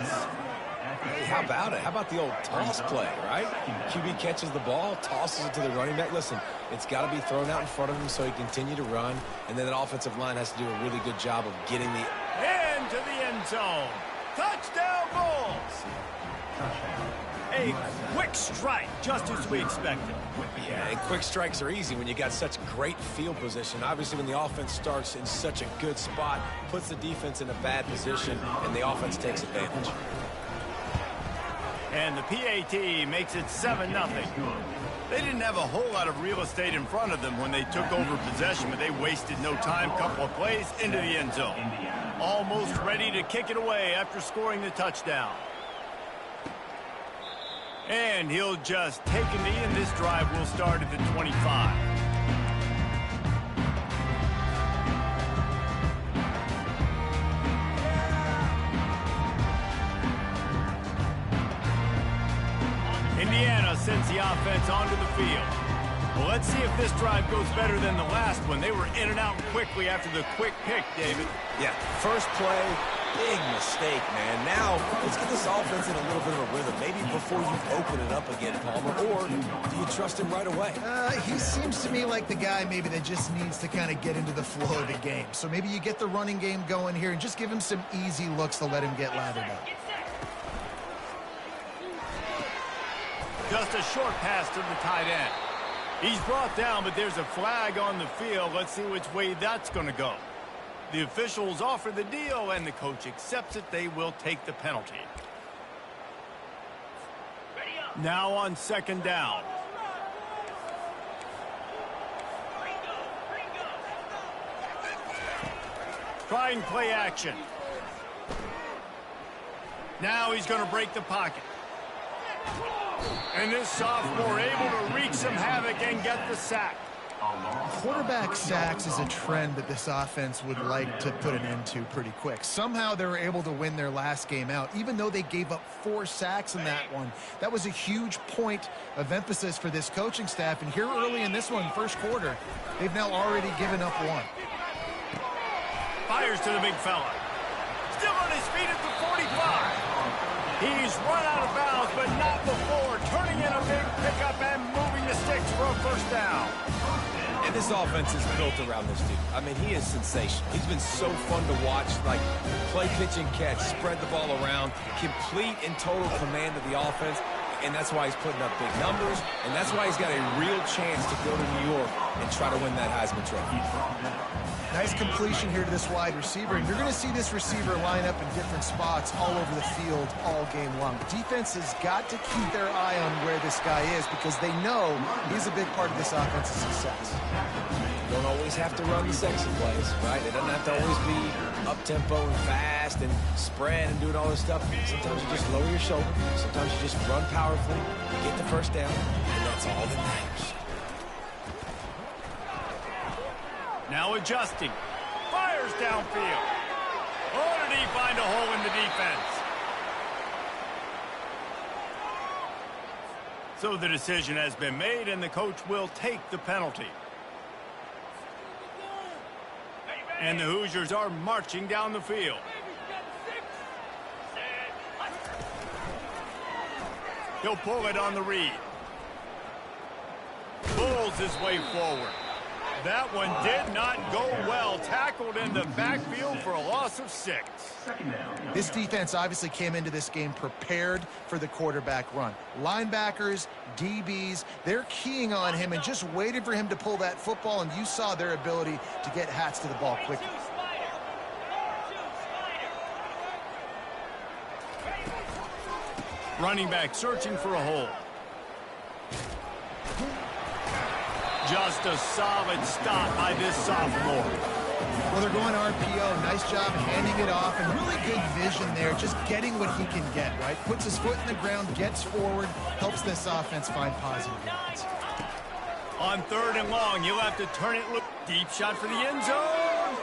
Hey, how about it? How about the old toss play, right? QB catches the ball, tosses it to the running back. Listen, it's got to be thrown out in front of him so he can continue to run, and then that offensive line has to do a really good job of getting the... Into the end zone. Touchdown, Bulls! A quick strike, just as we expected. Yeah, and quick strikes are easy when you got such great field position. Obviously, when the offense starts in such a good spot, puts the defense in a bad position, and the offense takes advantage. And the PAT makes it 7-0. They didn't have a whole lot of real estate in front of them when they took over possession, but they wasted no time. Couple of plays into the end zone. Almost ready to kick it away after scoring the touchdown. And he'll just take a knee, and this drive will start at the 25. Indiana sends the offense onto the field. Well, let's see if this drive goes better than the last one. They were in and out quickly after the quick pick, David. Yeah, first play, big mistake, man. Now, let's get this offense in a little bit of a rhythm. Maybe before you open it up again, Palmer, or do you trust him right away? He seems to me like the guy maybe that just needs to kind of get into the flow of the game. So maybe you get the running game going here and just give him some easy looks to let him get lathered up. Just a short pass to the tight end. He's brought down, but there's a flag on the field. Let's see which way that's going to go. The officials offer the deal, and the coach accepts it. They will take the penalty. Now on second down. Trying play action. Now he's going to break the pocket. And this sophomore able to wreak some havoc and get the sack. Quarterback sacks is a trend that this offense would like to put an end to pretty quick. Somehow they were able to win their last game out, even though they gave up 4 sacks in that one. That was a huge point of emphasis for this coaching staff. And here early in this one, first quarter, they've now already given up 1. Fires to the big fella. Still on his feet at the 45. He's run out of bounds, but not before turning in a big pickup and moving the sticks for a first down. And this offense is built around this dude. I mean, he is sensational. He's been so fun to watch, like play, pitch, and catch, spread the ball around, complete and total command of the offense, and that's why he's putting up big numbers, and that's why he's got a real chance to go to New York and try to win that Heisman Trophy. Nice completion here to this wide receiver, and you're going to see this receiver line up in different spots all over the field all game long. Defense has got to keep their eye on where this guy is because they know he's a big part of this offense's success. You don't always have to run the sexy plays, right? It doesn't have to always be up-tempo and fast and spread and doing all this stuff. Sometimes you just lower your shoulder. Sometimes you just run powerfully, you get the first down, and that's all that matters. Now adjusting. Fires downfield. Oh, did he find a hole in the defense? So the decision has been made, and the coach will take the penalty. And the Hoosiers are marching down the field. He'll pull it on the read. Pulls his way forward. That one did not go well. Tackled in the backfield for a loss of 6. This defense obviously came into this game prepared for the quarterback run. Linebackers, DBs, they're keying on him and just waited for him to pull that football, and you saw their ability to get hats to the ball quickly. Running back searching for a hole. Just a solid stop by this sophomore. Well, they're going RPO. Nice job handing it off, and really good vision there, just getting what he can get, right? Puts his foot in the ground, gets forward, helps this offense find positive yards. On 3rd and long, he'll have to turn it look. Deep shot for the end zone.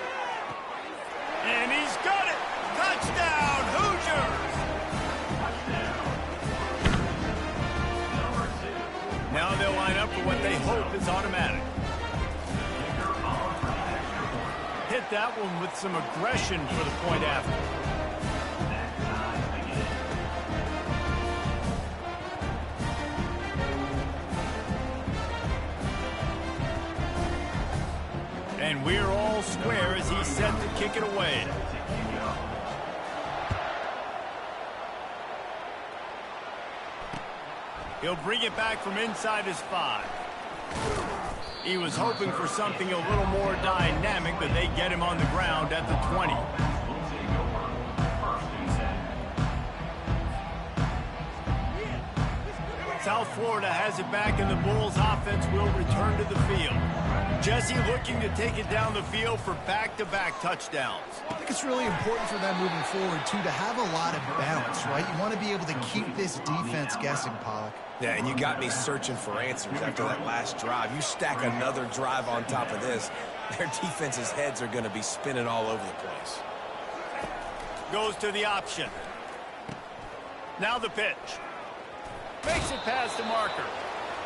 And he's got it. Touchdown, Hoosiers. Now they'll line up for what they hope is automatic. Hit that one with some aggression for the point after. And we're all square as he's set to kick it away. He'll bring it back from inside his 5. He was hoping for something a little more dynamic, but they get him on the ground at the 20. South Florida has it back, and the Bulls offense will return to the field. Jesse looking to take it down the field for back-to-back touchdowns. I think it's really important for them moving forward, too, to have a lot of bounce, right? You want to be able to keep this defense guessing, Pollock. Yeah, and you got me searching for answers after that last drive. You stack another drive on top of this, their defense's heads are going to be spinning all over the place. Goes to the option. Now the pitch. Makes it past the marker.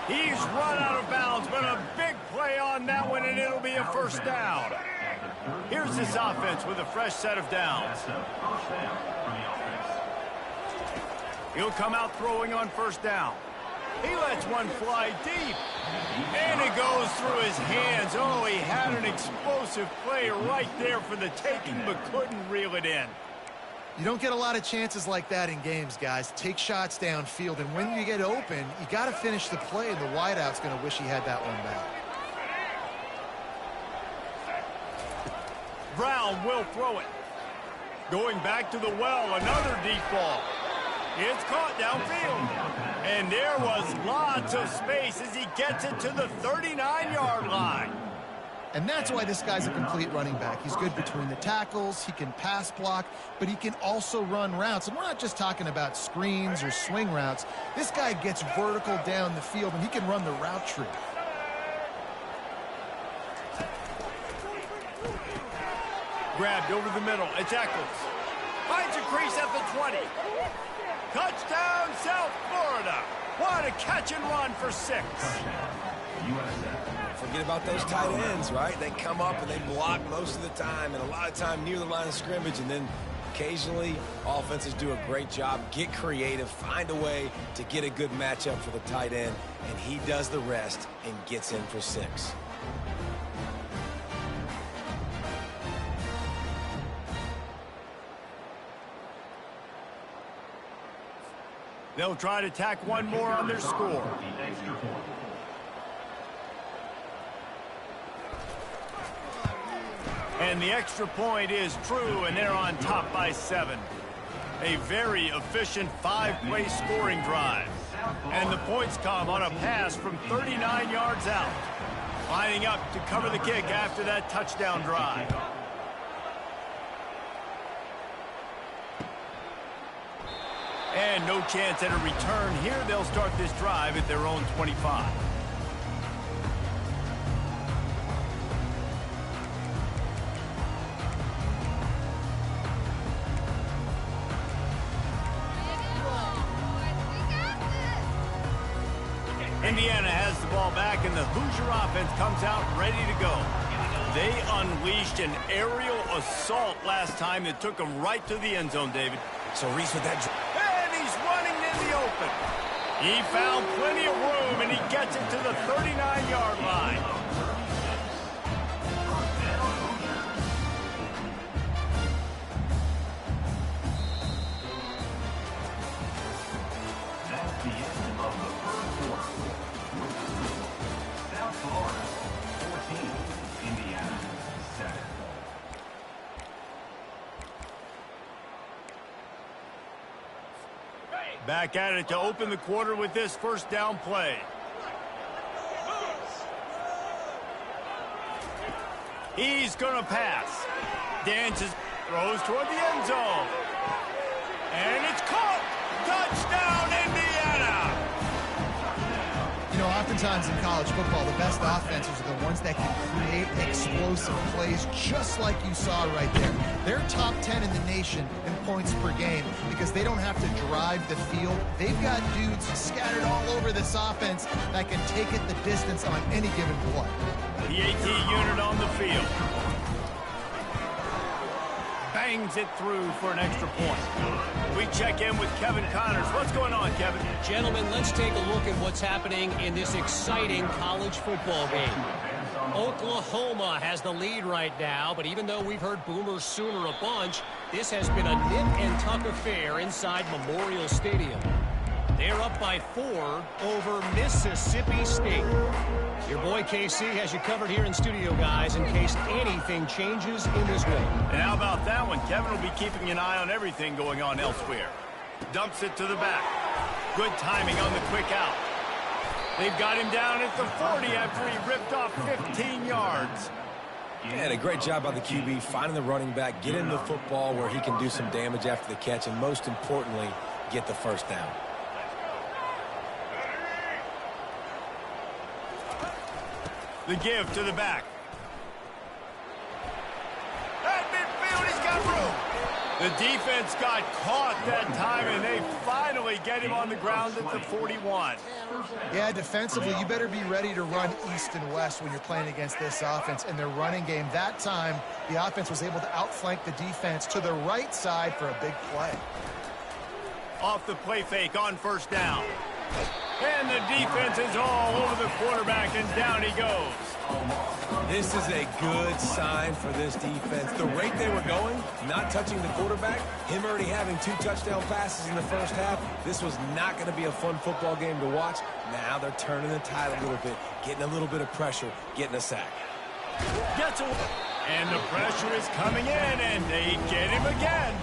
He's run out of bounds, but a big play on that one, and it'll be a first down. Here's this offense with a fresh set of downs. He'll come out throwing on first down. He lets one fly deep, and it goes through his hands. Oh, he had an explosive play right there for the taking, but couldn't reel it in. You don't get a lot of chances like that in games, guys. Take shots downfield, and when you get open, you got to finish the play, and the wideout's going to wish he had that one back. Brown will throw it. Going back to the well, another deep ball. It's caught downfield. And there was lots of space as he gets it to the 39-yard line. And that's why this guy's a complete running back. He's good between the tackles, he can pass block, but he can also run routes. And we're not just talking about screens or swing routes. This guy gets vertical down the field, and he can run the route tree. Grabbed over the middle. It's Eccles. Finds a crease at the 20. Touchdown, South Florida. What a catch and run for 6. Forget about those tight ends, right? They come up and they block most of the time, and a lot of time near the line of scrimmage, and then occasionally offenses do a great job, get creative, find a way to get a good matchup for the tight end, and he does the rest and gets in for 6. They'll try to tack one more on their score. And the extra point is true, and they're on top by 7. A very efficient 5-play scoring drive. And the points come on a pass from 39 yards out. Lining up to cover the kick after that touchdown drive. And no chance at a return here. They'll start this drive at their own 25. Indiana has the ball back, and the Hoosier offense comes out ready to go. They unleashed an aerial assault last time that took them right to the end zone, David. So Reese with that... And he's running in the open. He found plenty of room, and he gets it to the 39-yard line. That's the end of the first quarter. South Florida 14, Indiana 7. Back at it to open the quarter with this first down play. He's going to pass. Dances, throws toward the end zone. And it's caught. Touchdown, Indiana! You know, oftentimes in college football, the best offenses are the ones that can create explosive plays, just like you saw right there. They're top 10 in the nation in points per game because they don't have to drive the field. They've got dudes scattered all over this offense that can take it the distance on any given play. The AT unit on the field. Bangs it through for an extra point. We check in with Kevin Connors. What's going on, Kevin? Gentlemen, let's take a look at what's happening in this exciting college football game. Oklahoma has the lead right now, but even though we've heard Boomer Sooner a bunch, this has been a nip and tuck affair inside Memorial Stadium. They're up by 4 over Mississippi State. Your boy KC has you covered here in studio, guys, in case anything changes in this one. And how about that one? Kevin will be keeping an eye on everything going on elsewhere. Dumps it to the back. Good timing on the quick out. They've got him down at the 40 after he ripped off 15 yards. And a great job by the QB finding the running back, get him the football where he can do some damage after the catch, and most importantly, get the first down. The give to the back. At midfield, he's got room. The defense got caught that time, and they finally get him on the ground at the 41. Yeah, defensively, you better be ready to run east and west when you're playing against this offense and their running game. That time, the offense was able to outflank the defense to the right side for a big play. Off the play fake on first down. And the defense is all over the quarterback, and down he goes. This is a good sign for this defense. The rate they were going, not touching the quarterback, him already having 2 touchdown passes in the first half, this was not going to be a fun football game to watch. Now they're turning the tide a little bit, getting a little bit of pressure, getting a sack. Gets away. And the pressure is coming in, and they get him again.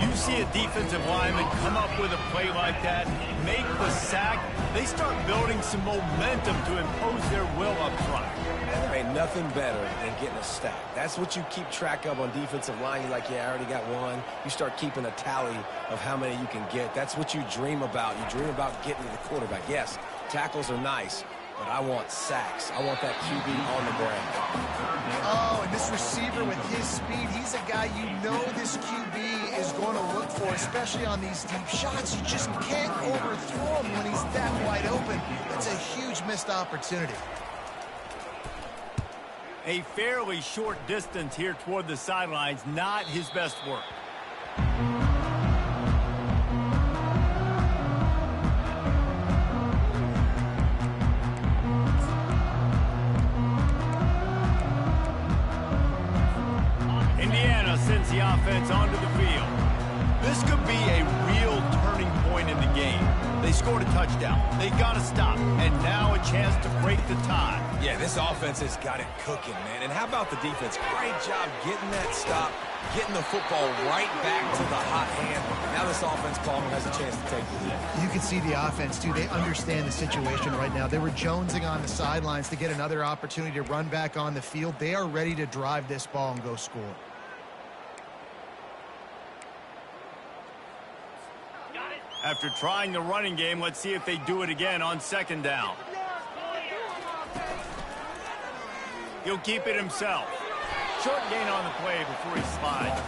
You see a defensive lineman come up with a play like that, make the sack, they start building some momentum to impose their will up front. And there ain't nothing better than getting a stack. That's what you keep track of on defensive line. You're like, yeah, I already got one. You start keeping a tally of how many you can get. That's what you dream about. You dream about getting to the quarterback. Yes, tackles are nice, but I want sacks. I want that QB on the ground. Oh, and this receiver with his speed, he's a guy you know this QB is going to look for, especially on these deep shots. You just can't overthrow him when he's that wide open. It's a huge missed opportunity. A fairly short distance here toward the sidelines, not his best work. Indiana sends the offense onto the field. This could be a real turning point in the game. They scored a touchdown. They got to stop. And now a chance to break the tie. Yeah, this offense has got it cooking, man. And how about the defense? Great job getting that stop, getting the football right back to the hot hand. Now this offense, Palmer, has a chance to take the lead. You can see the offense, too. They understand the situation right now. They were jonesing on the sidelines to get another opportunity to run back on the field. They are ready to drive this ball and go score. After trying the running game, let's see if they do it again on second down. He'll keep it himself. Short gain on the play before he slides.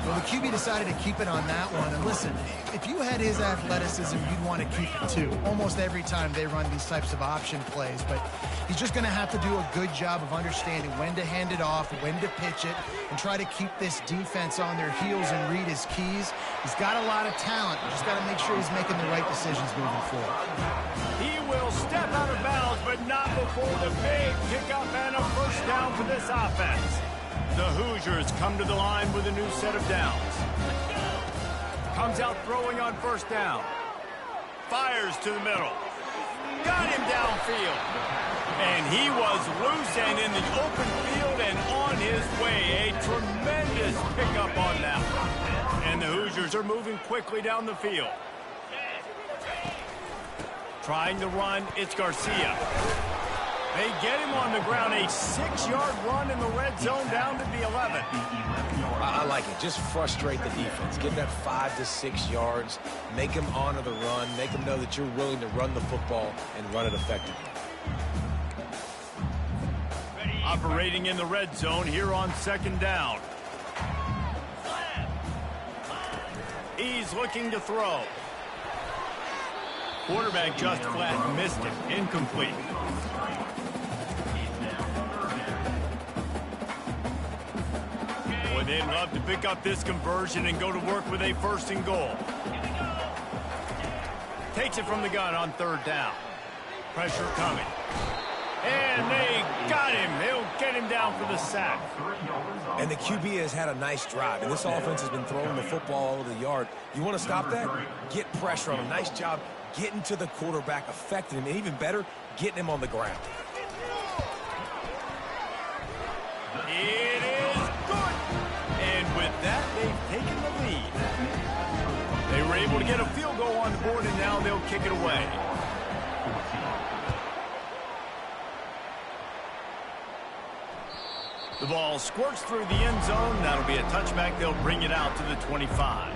Well, the QB decided to keep it on that one. And listen, if you had his athleticism, you'd want to keep it too. Almost every time they run these types of option plays. But he's just going to have to do a good job of understanding when to hand it off, when to pitch it, and try to keep this defense on their heels and read his keys. He's got a lot of talent. Just got to make sure he's making the right decisions moving forward. He will step out of bounds, but not before the big pickup and a first down for this offense. The Hoosiers come to the line with a new set of downs. Comes out throwing on first down. Fires to the middle. Got him downfield. And he was loose and in the open field and on his way. A tremendous pickup on that one. And the Hoosiers are moving quickly down the field. Trying to run, it's Garcia. They get him on the ground, a 6-yard run in the red zone down to the 11. I like it. Just frustrate the defense. Get that 5 to 6 yards. Make them honor the run. Make them know that you're willing to run the football and run it effectively. Operating in the red zone here on second down. He's looking to throw. Quarterback just flat missed it. Incomplete. Boy, they'd love to pick up this conversion and go to work with a first and goal. Takes it from the gun on third down. Pressure coming. And they got him. They'll get him down for the sack. And the QB has had a nice drive, and this offense has been throwing the football all over the yard. You want to stop that? Get pressure on him. Nice job getting to the quarterback, affecting him, and even better, getting him on the ground. It is good. And with that, they've taken the lead. They were able to get a field goal on the board, and now they'll kick it away. The ball squirts through the end zone. That'll be a touchback. They'll bring it out to the 25.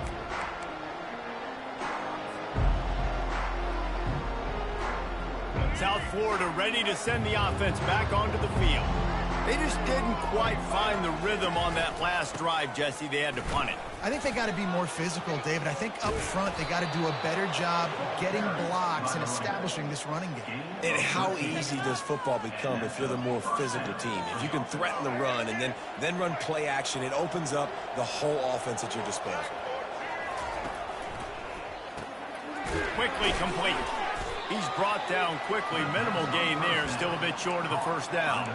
South Florida ready to send the offense back onto the field. They just didn't quite find the rhythm on that last drive, Jesse. They had to punt it. I think they got to be more physical, David. I think up front they got to do a better job getting blocks and establishing this running game. And how easy does football become if you're the more physical team? If you can threaten the run and then run play action, it opens up the whole offense at your disposal. Quickly complete. He's brought down quickly. Minimal gain there. Still a bit short of the first down.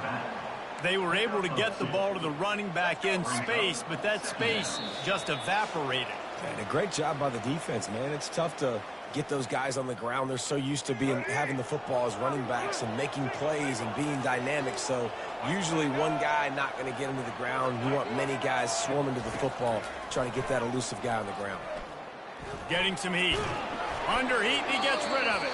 They were able to get the ball to the running back in space, but that space just evaporated. And a great job by the defense, man. It's tough to get those guys on the ground. They're so used to having the football as running backs and making plays and being dynamic. So usually one guy not going to get into the ground. You want many guys swarming to the football, trying to get that elusive guy on the ground. Getting some heat. Under heat, he gets rid of it.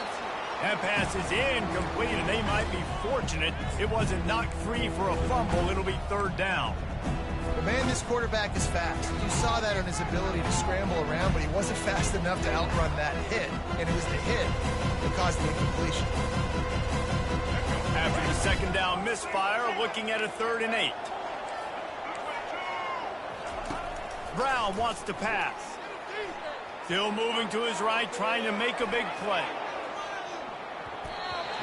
That pass is incomplete, and they might be fortunate it wasn't knocked free for a fumble. It'll be third down. Well, man, this quarterback is fast. You saw that on his ability to scramble around, but he wasn't fast enough to outrun that hit. And it was the hit that caused the incompletion. After the second down misfire, looking at a 3rd and 8. Brown wants to pass. Still moving to his right, trying to make a big play.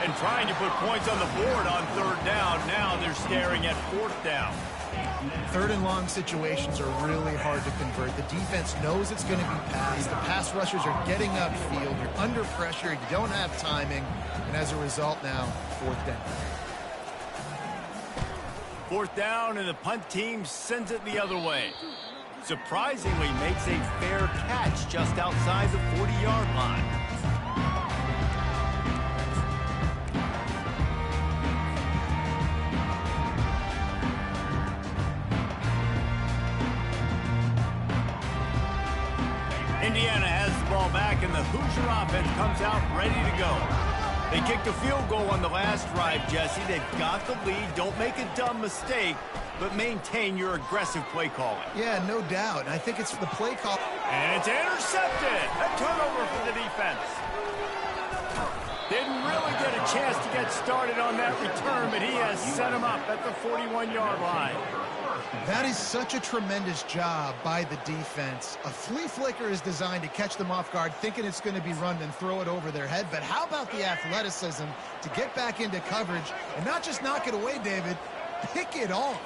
And trying to put points on the board on 3rd down. Now they're staring at 4th down. 3rd and long situations are really hard to convert. The defense knows it's going to be passed. The pass rushers are getting upfield. You're under pressure. You don't have timing. And as a result now, 4th down. 4th down, and the punt team sends it the other way. Surprisingly makes a fair catch just outside the 40-yard line. Indiana has the ball back, and the Hoosier offense comes out ready to go. They kicked a field goal on the last drive, Jesse. They've got the lead. Don't make a dumb mistake, but maintain your aggressive play calling. Yeah, no doubt. I think it's the play call. And it's intercepted. A turnover for the defense. Didn't really get a chance to get started on that return, but he has set him up at the 41-yard line. That is such a tremendous job by the defense. A flea flicker is designed to catch them off guard, thinking it's going to be run and throw it over their head. But how about the athleticism to get back into coverage and not just knock it away, David, pick it off.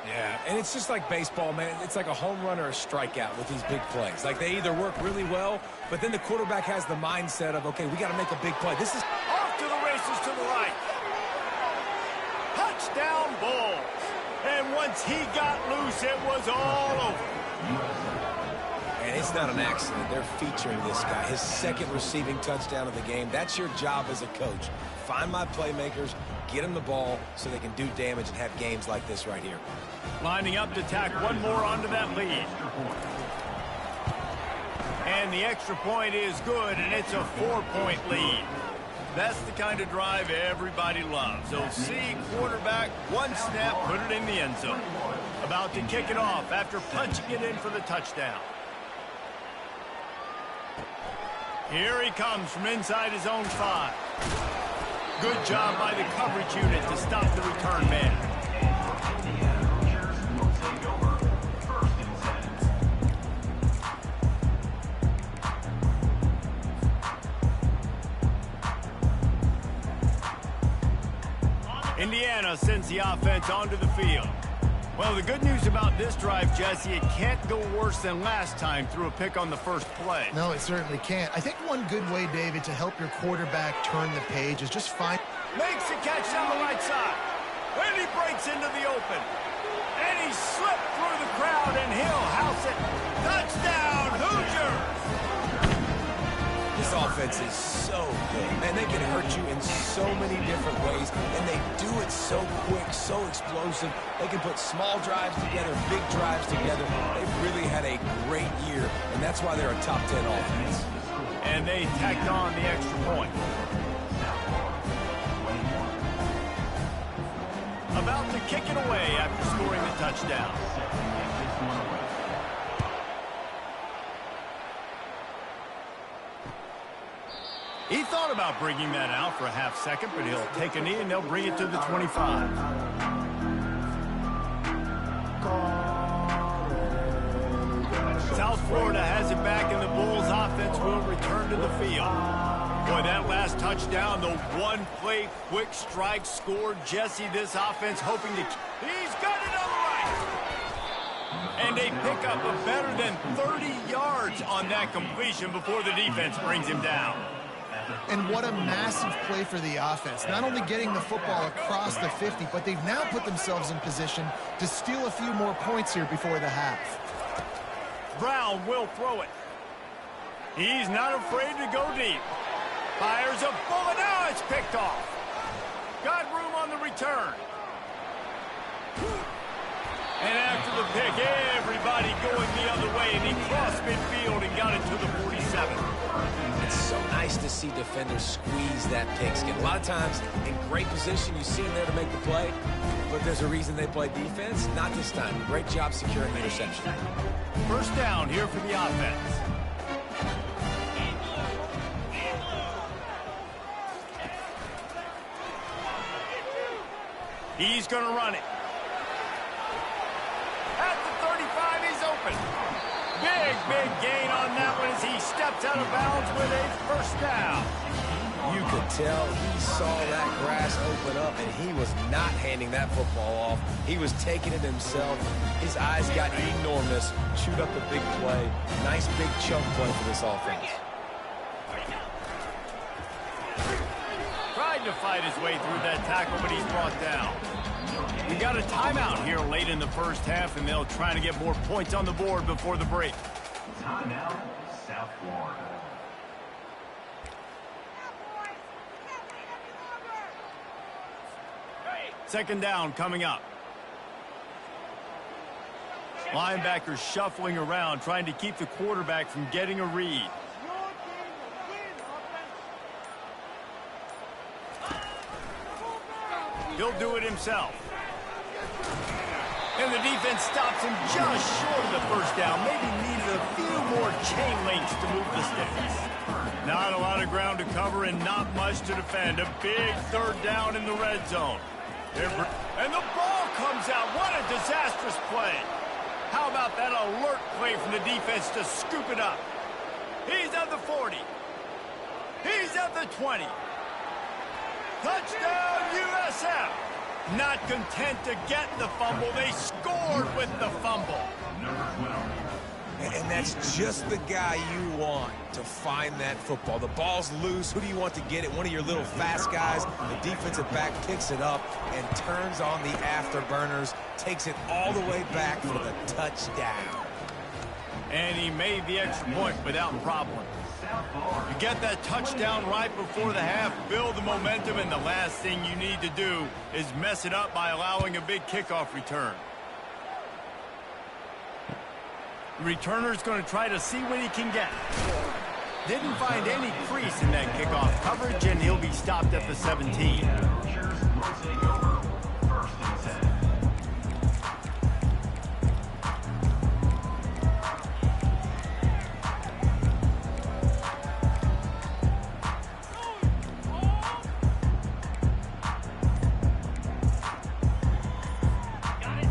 Yeah, and it's just like baseball, man. It's like a home run or a strikeout with these big plays. Like they either work really well, but then the quarterback has the mindset of, okay, we got to make a big play. This is off to the races to the right. Touchdown Bulls. And once he got loose, it was all over. And it's not an accident. They're featuring this guy. His 2nd receiving touchdown of the game. That's your job as a coach. Find my playmakers, get them the ball so they can do damage and have games like this right here. Lining up to tack one more onto that lead. And the extra point is good, and it's a 4-point lead. That's the kind of drive everybody loves. OC, quarterback, one snap, put it in the end zone. About to kick it off after punching it in for the touchdown. Here he comes from inside his own 5. Good job by the coverage unit to stop the return man. Indiana sends the offense onto the field. Well, the good news about this drive, Jesse, it can't go worse than last time through a pick on the first play. No, it certainly can't. I think one good way, David, to help your quarterback turn the page is just find... Makes a catch down the right side. And he breaks into the open. And he slipped through the crowd, and he'll house it. Touchdown, Hoosiers! This offense is so good. Man, they can hurt you in so many different ways, and they do it so quick, so explosive. They can put small drives together, big drives together. They've really had a great year, and that's why they're a top 10 offense. And they tacked on the extra point. About to kick it away after scoring the touchdown. He thought about bringing that out for a half second, but he'll take a knee and they'll bring it to the 25. South Florida has it back, and the Bulls offense will return to the field. Boy, that last touchdown, the one-play quick strike scored. Jesse, this offense hoping to... He's got it on the right! And they pick up a better than 30 yards on that completion before the defense brings him down. And what a massive play for the offense. Not only getting the football across the 50, but they've now put themselves in position to steal a few more points here before the half. Brown will throw it. He's not afraid to go deep. Fires a bullet. Now it's picked off. Got room on the return. And after the pick, everybody going the other way, and he crossed midfield and got it to the 47. It's so nice to see defenders squeeze that pigskin. A lot of times, in great position, you see them there to make the play, but there's a reason they play defense. Not this time. Great job securing the interception. First down here for the offense. He's going to run it. At the 35, he's open. Big gain on that one as he steps out of bounds with a first down. You could tell he saw that grass open up, and he was not handing that football off. He was taking it himself. His eyes got enormous. Chewed up the big play. Nice big chunk play for this offense. Tried to fight his way through that tackle, but he's brought down. We got a timeout here late in the first half, and they'll try to get more points on the board before the break. Timeout, South Florida. Second down coming up. Linebackers shuffling around, trying to keep the quarterback from getting a read. He'll do it himself. And the defense stops him just short of the first down. Maybe needed a few more chain links to move the sticks. Not a lot of ground to cover and not much to defend. A big third down in the red zone. And the ball comes out. What a disastrous play. How about that alert play from the defense to scoop it up? He's at the 40. He's at the 20. Touchdown, USF. Not content to get the fumble, they scored with the fumble. And that's just the guy you want to find that football. The ball's loose. Who do you want to get it? One of your little fast guys. The defensive back picks it up and turns on the afterburners, takes it all the way back for the touchdown. And he made the extra point without problem. You get that touchdown right before the half, build the momentum, and the last thing you need to do is mess it up by allowing a big kickoff return. The returner's going to try to see what he can get. Didn't find any crease in that kickoff coverage, and he'll be stopped at the 17.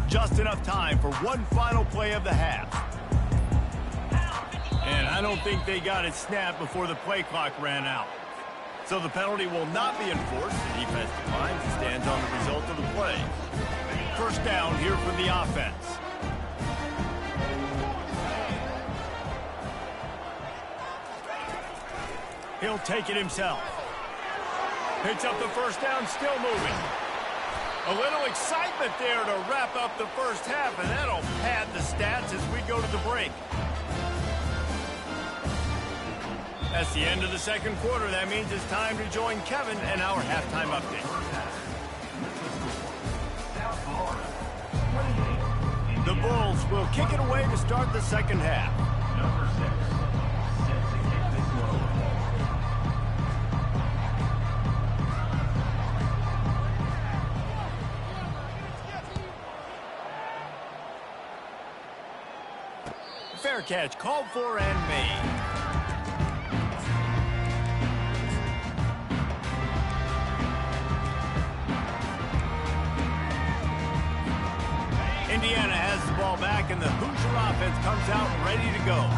Just enough time for one final play of the half. And I don't think they got it snapped before the play clock ran out. So the penalty will not be enforced. The defense declines and stands on the result of the play. First down here for the offense. He'll take it himself. Picks up the first down, still moving. A little excitement there to wrap up the first half, and that'll pad the stats as we go to the break. That's the end of the second quarter. That means it's time to join Kevin and our halftime update. The Bulls will kick it away to start the second half. Number 6, set to kick this one. Fair catch called for and made. Indiana has the ball back, and the Hoosier offense comes out ready to go.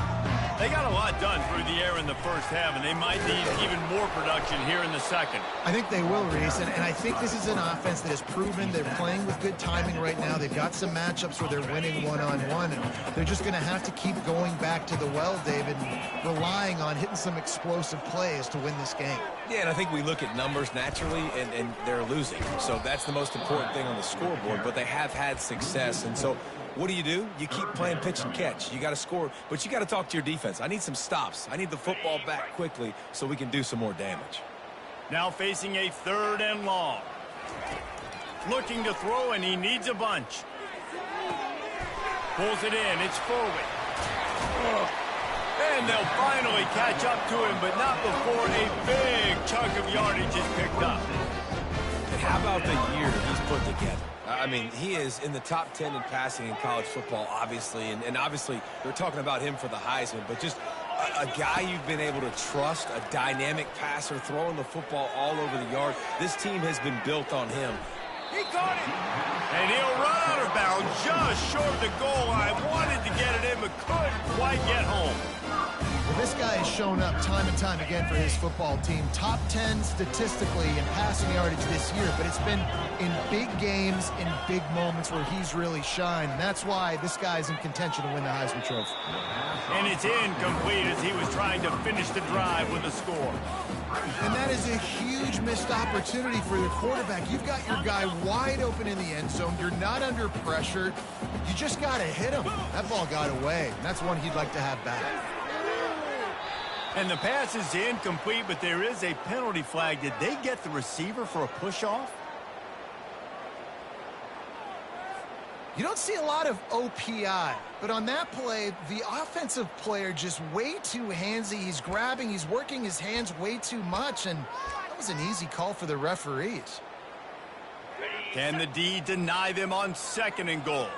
They got a lot done through the air in the first half, and they might need even more production here in the second. I think they will, Reese, and I think this is an offense that has proven they're playing with good timing right now. They've got some matchups where they're winning one-on-one, and they're just going to have to keep going back to the well, David, and relying on hitting some explosive plays to win this game. Yeah, and I think we look at numbers naturally, and they're losing. So that's the most important thing on the scoreboard, but they have had success. And so what do? You keep playing pitch and catch. You got to score, but you got to talk to your defense. I need some stops. I need the football back quickly so we can do some more damage. Now facing a third and long. Looking to throw, and he needs a bunch. Pulls it in. It's forward. And they'll finally catch up to him, but not before a big chunk of yardage is picked up. And how about the year he's put together? I mean, he is in the top 10 in passing in college football, obviously. And obviously, they're talking about him for the Heisman. But just a guy you've been able to trust, a dynamic passer, throwing the football all over the yard. This team has been built on him. He caught it. And he'll run out of bounds just short of the goal line. Wanted to get it in, but couldn't quite get home. Well, this guy has shown up time and time again for his football team. Top 10 statistically in passing yardage this year, but it's been in big games, in big moments where he's really shined. And that's why this guy's in contention to win the Heisman Trophy. And it's incomplete as he was trying to finish the drive with a score. And that is a huge missed opportunity for the quarterback. You've got your guy wide open in the end zone. You're not under pressure. You just got to hit him. That ball got away. And that's one he'd like to have back. And the pass is incomplete, but there is a penalty flag. Did they get the receiver for a push-off? You don't see a lot of OPI, but on that play, the offensive player just way too handsy. He's grabbing, he's working his hands way too much, and that was an easy call for the referees. Can the D deny them on second and goal?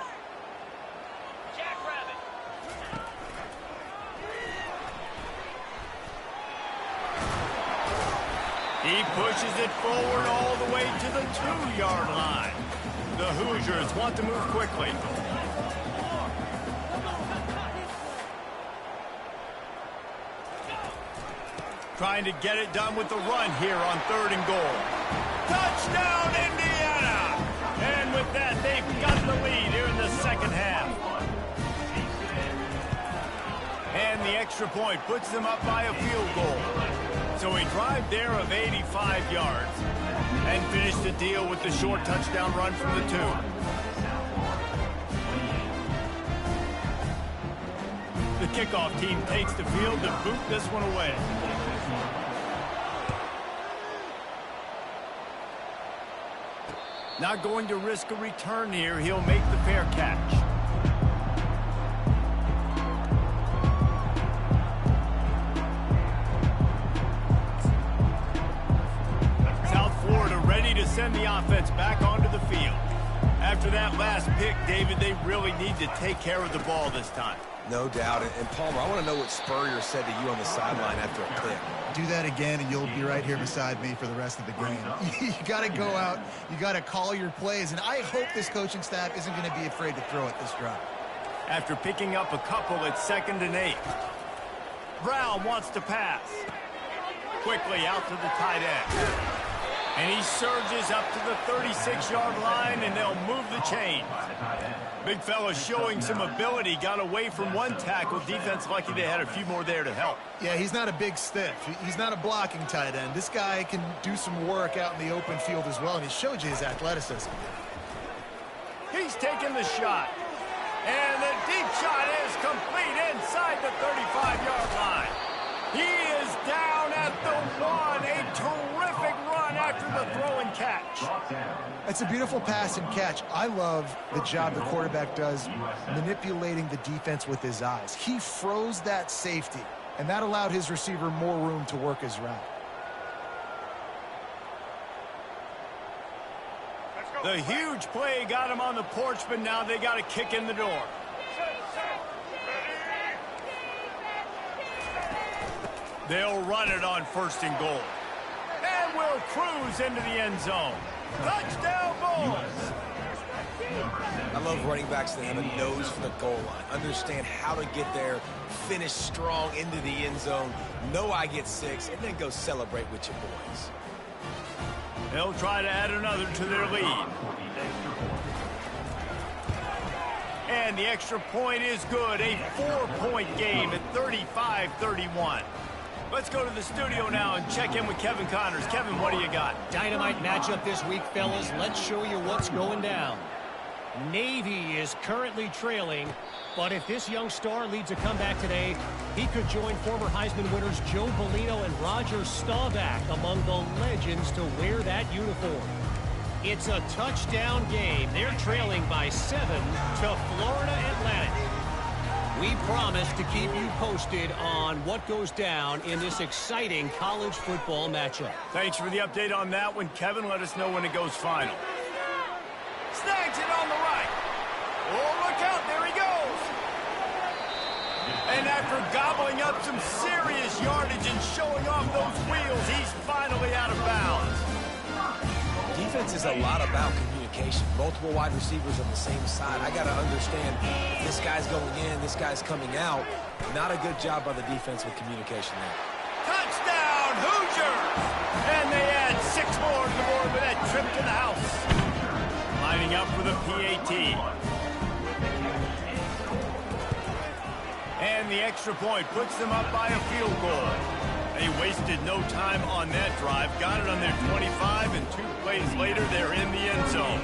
He pushes it forward all the way to the 2-yard line. The Hoosiers want to move quickly. Trying to get it done with the run here on third and goal. Touchdown, Indiana! And with that, they've got the lead here in the second half. And the extra point puts them up by a field goal. So a drive there of 85 yards and finish the deal with the short touchdown run from the 2. The kickoff team takes the field to boot this one away. Not going to risk a return here. He'll make the fair catch. To send the offense back onto the field. After that last pick, David, they really need to take care of the ball this time. No doubt. And Palmer, I want to know what Spurrier said to you on the sideline after a pick. Do that again, and you'll be right here beside me for the rest of the game. You got to go out. You got to call your plays, and I hope this coaching staff isn't going to be afraid to throw it this drive. After picking up a couple, it's 2nd and 8. Brown wants to pass. quickly out to the tight end. And he surges up to the 36-yard line, and they'll move the chain. Big fella showing some ability. Got away from one tackle. Defense lucky they had a few more there to help. Yeah, he's not a big stiff. He's not a blocking tight end. This guy can do some work out in the open field as well, and he showed you his athleticism. He's taking the shot. And the deep shot is complete inside the 35-yard line. He is down at the 1. A terrific run after the throw and catch. It's a beautiful pass and catch. I love the job the quarterback does manipulating the defense with his eyes. He froze that safety, and that allowed his receiver more room to work his route. The huge play got him on the porch, but now they got a kick in the door. They'll run it on 1st and goal. And we'll cruise into the end zone. Touchdown, Bulls! I love running backs that have a nose for the goal line. Understand how to get there, finish strong into the end zone, know I get 6, and then go celebrate with your boys. They'll try to add another to their lead. And the extra point is good. A 4-point game at 35-31. Let's go to the studio now and check in with Kevin Connors. Kevin, what do you got? Dynamite matchup this week, fellas. Let's show you what's going down. Navy is currently trailing, but if this young star leads a comeback today, he could join former Heisman winners Joe Bellino and Roger Staubach among the legends to wear that uniform. It's a touchdown game. They're trailing by 7 to Florida Atlantic. We promise to keep you posted on what goes down in this exciting college football matchup. Thanks for the update on that one, Kevin. Let us know when it goes final. Snags it on the right. Oh, look out. There he goes. And after gobbling up some serious yardage and showing off those wheels, he's finally out of bounds. Defense is a lot about communication. Multiple wide receivers on the same side. I got to understand if this guy's going in, this guy's coming out. Not a good job by the defense with communication there. Touchdown, Hoosiers! And they add 6 more to the board with that trip to the house. Lining up for the PAT. And the extra point puts them up by a field goal. They wasted no time on that drive. Got it on their 25, and 2 plays later, they're in the end zone.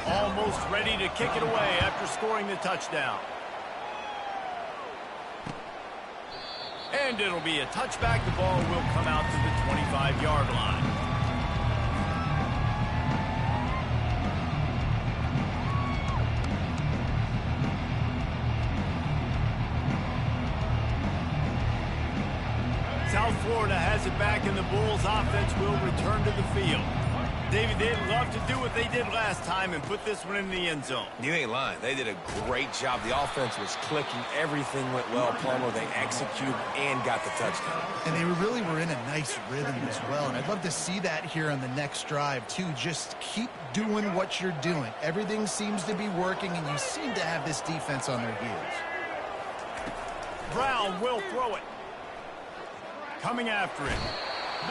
Almost ready to kick it away after scoring the touchdown. And it'll be a touchback. The ball will come out to the 25-yard line. South Florida has it back, and the Bulls offense will return to the field. David, they'd love to do what they did last time and put this one in the end zone. You ain't lying. They did a great job. The offense was clicking. Everything went well. Palmer, they executed and got the touchdown. And they really were in a nice rhythm as well. And I'd love to see that here on the next drive, too. Just keep doing what you're doing. Everything seems to be working, and you seem to have this defense on their heels. Brown will throw it. Coming after it.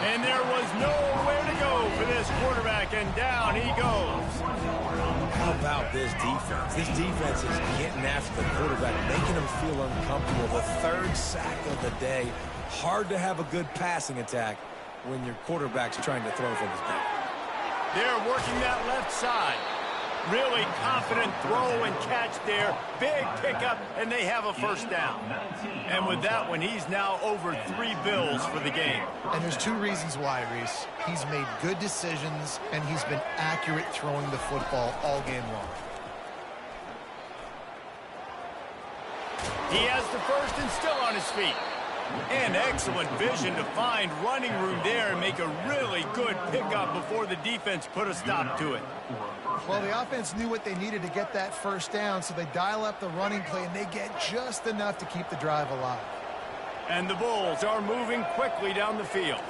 And there was nowhere to go for this quarterback, and down he goes. How about this defense? This defense is getting after the quarterback, making him feel uncomfortable. The 3rd sack of the day. Hard to have a good passing attack when your quarterback's trying to throw from his back. They're working that left side. Really confident throw and catch there. Big pickup, and they have a first down. And with that one, he's now over 3 bills for the game. And there's 2 reasons why, Reese. He's made good decisions, and he's been accurate throwing the football all game long. He has the first and still on his feet. And excellent vision to find running room there and make a really good pickup before the defense put a stop to it. Well, the offense knew what they needed to get that first down, so they dial up the running play, and they get just enough to keep the drive alive. And the Bulls are moving quickly down the field.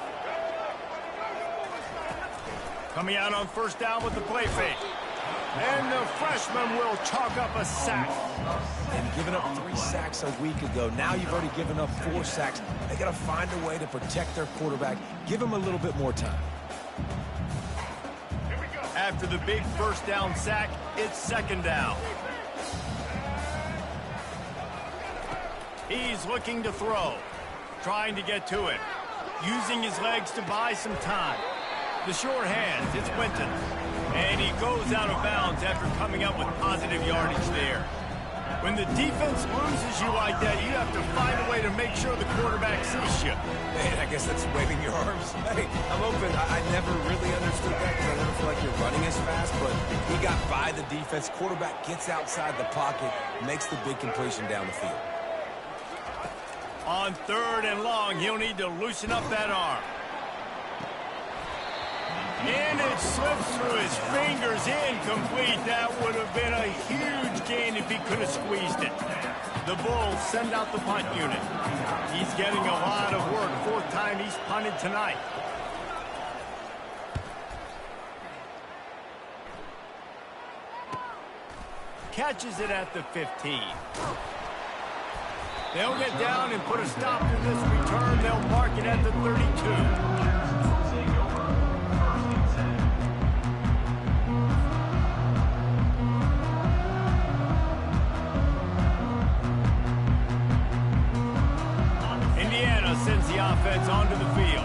Coming out on first down with the play fake. And the freshman will chalk up a sack. And giving up 3 sacks a week ago. Now you've already given up 4 sacks. They got to find a way to protect their quarterback. Give him a little bit more time. After the big first down sack, it's second down. He's looking to throw, trying to get to it, using his legs to buy some time. The short hands, it's Winton. And he goes out of bounds after coming up with positive yardage there. When the defense loses you like that, you have to find a way to make sure the quarterback sees you. Man, I guess that's waving your arms. Hey, I'm open. I never really understood that because I never feel like you're running as fast, but he got by the defense. Quarterback gets outside the pocket, makes the big completion down the field. On 3rd and long, he'll need to loosen up that arm. And it slips through his fingers, incomplete. That would have been a huge gain if he could have squeezed it. The Bulls send out the punt unit. He's getting a lot of work. 4th time he's punted tonight. Catches it at the 15. They'll get down and put a stop to this return. They'll mark it at the 32. Sends the offense onto the field.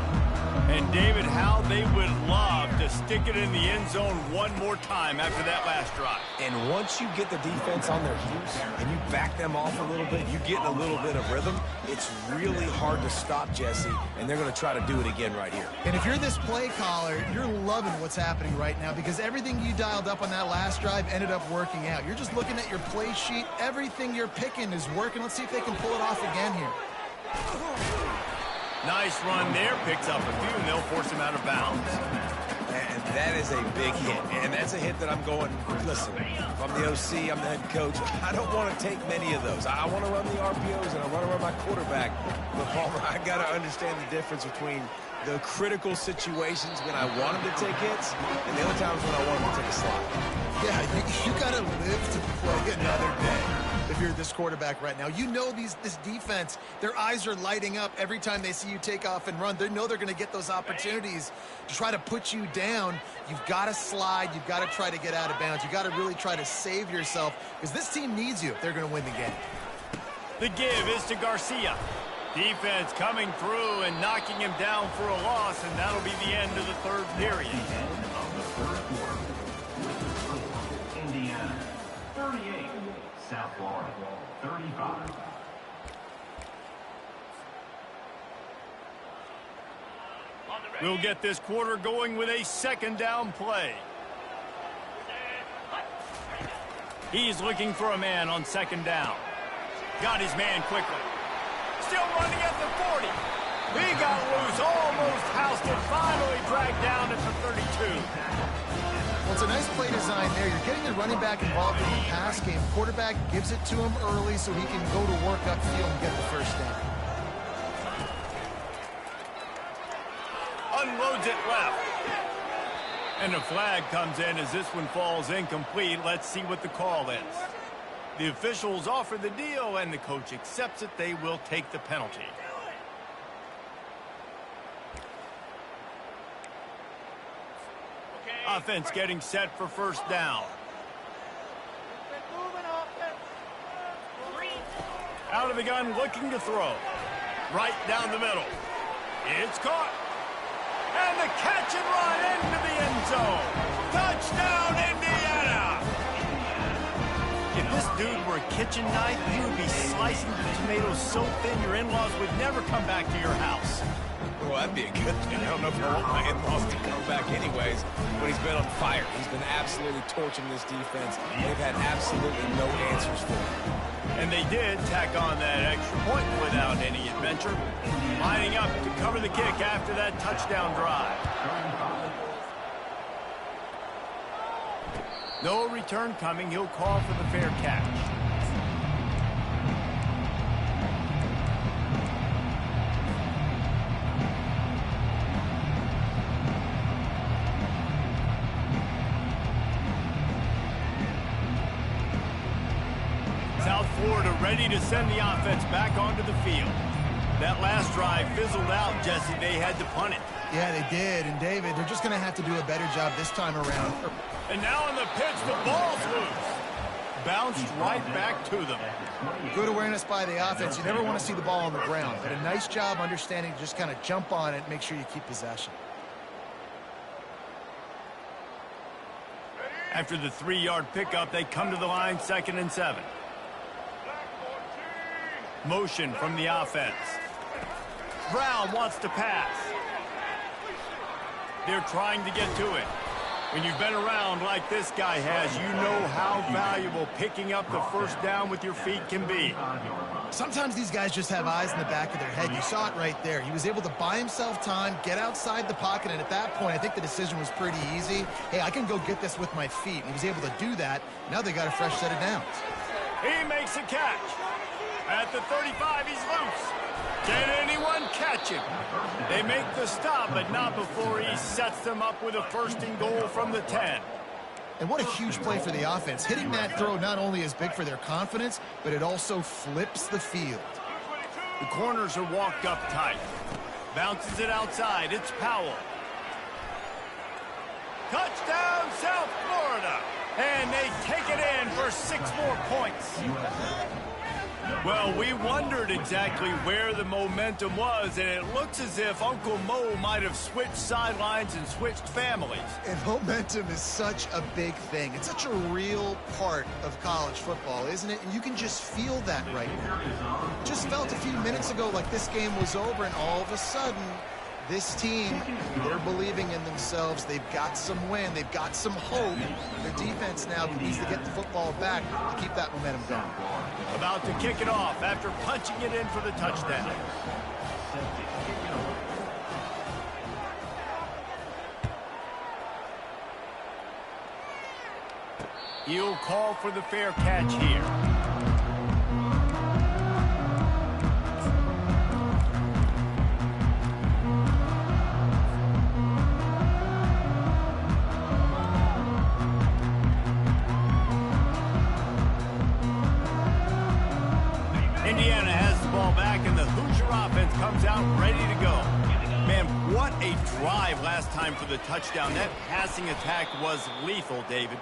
And David, how they would love to stick it in the end zone one more time after that last drive. And once you get the defense on their heels and you back them off a little bit, you get in a little bit of rhythm, it's really hard to stop Jesse, and they're going to try to do it again right here. And if you're this play caller, you're loving what's happening right now because everything you dialed up on that last drive ended up working out. You're just looking at your play sheet. Everything you're picking is working. Let's see if they can pull it off again here. Nice run there, picks up a few, and they'll force him out of bounds. And that is a big hit, and that's a hit that I'm going, listen, if I'm the OC, I'm the head coach, I don't want to take many of those. I want to run the RPOs, and I want to run my quarterback. But, Palmer, I got to understand the difference between the critical situations when I want him to take hits and the other times when I want him to take a slide. Yeah, you got to live to play another day. If you're this quarterback right now, you know this defense, their eyes are lighting up every time they see you take off and run. They know they're going to get those opportunities to try to put you down. You've got to slide. You've got to try to get out of bounds. You've got to really try to save yourself because this team needs you if they're going to win the game. The give is to Garcia. Defense coming through and knocking him down for a loss, and that'll be the end of the 3rd period. Indiana, 38. South Florida, 35. We'll get this quarter going with a 2nd down play. He's looking for a man on 2nd down. Got his man quickly. Still running at the 40. He got loose, almost housed it, finally dragged down at the 32. Well, it's a nice play design there. You're getting the running back involved in the pass game. Quarterback gives it to him early so he can go to work upfield and get the 1st down. Unloads it left. And the flag comes in as this one falls incomplete. Let's see what the call is. The officials offer the deal, and the coach accepts it. They will take the penalty. Offense getting set for 1st down. Out of the gun, looking to throw. Right down the middle. It's caught. And the catch and run into the end zone. Touchdown, Indiana! If this dude were a kitchen knife, he would be slicing the tomatoes so thin your in-laws would never come back to your house. Well, that'd be a good thing. I don't know if I want my in-laws to come back anyways, but he's been on fire. He's been absolutely torching this defense. They've had absolutely no answers for him. And they did tack on that extra point without any adventure, lining up to cover the kick after that touchdown drive. No return coming. He'll call for the fair catch. ready to send the offense back onto the field. That last drive fizzled out, Jesse. They had to punt it. Yeah, they did. And, David, they're just going to have to do a better job this time around. And now on the pitch, the ball's loose. Bounced right back to them. Good awareness by the offense. You never want to see the ball on the ground, but a nice job understanding to just kind of jump on it and make sure you keep possession. After the 3-yard pickup, they come to the line, 2nd and 7. Motion from the offense. Brown wants to pass. They're trying to get to it. When you've been around like this guy has, you know how valuable picking up the first down with your feet can be. Sometimes these guys just have eyes in the back of their head. You saw it right there. He was able to buy himself time, get outside the pocket, and at that point, I think the decision was pretty easy. Hey, I can go get this with my feet. And he was able to do that. Now they got a fresh set of downs. He makes a catch. At the 35, he's loose. Can anyone catch him? They make the stop, but not before he sets them up with a 1st and goal from the 10. And what a huge play for the offense. Hitting that throw not only is big for their confidence, but it also flips the field. The corners are walked up tight. Bounces it outside. It's Powell. Touchdown, South Florida. And they take it in for 6 more points. Well, we wondered exactly where the momentum was, and it looks as if Uncle Mo might have switched sidelines and switched families. And momentum is such a big thing. It's such a real part of college football, isn't it? And you can just feel that right now. Just felt a few minutes ago like this game was over, and all of a sudden, this team, they're believing in themselves. They've got some wind. They've got some hope. Their defense now needs to get the football back to keep that momentum going. About to kick it off after punching it in for the touchdown. He'll call for the fair catch here. Indiana has the ball back, and the Hoosier offense comes out ready to go. Man, what a drive last time for the touchdown. That passing attack was lethal, David.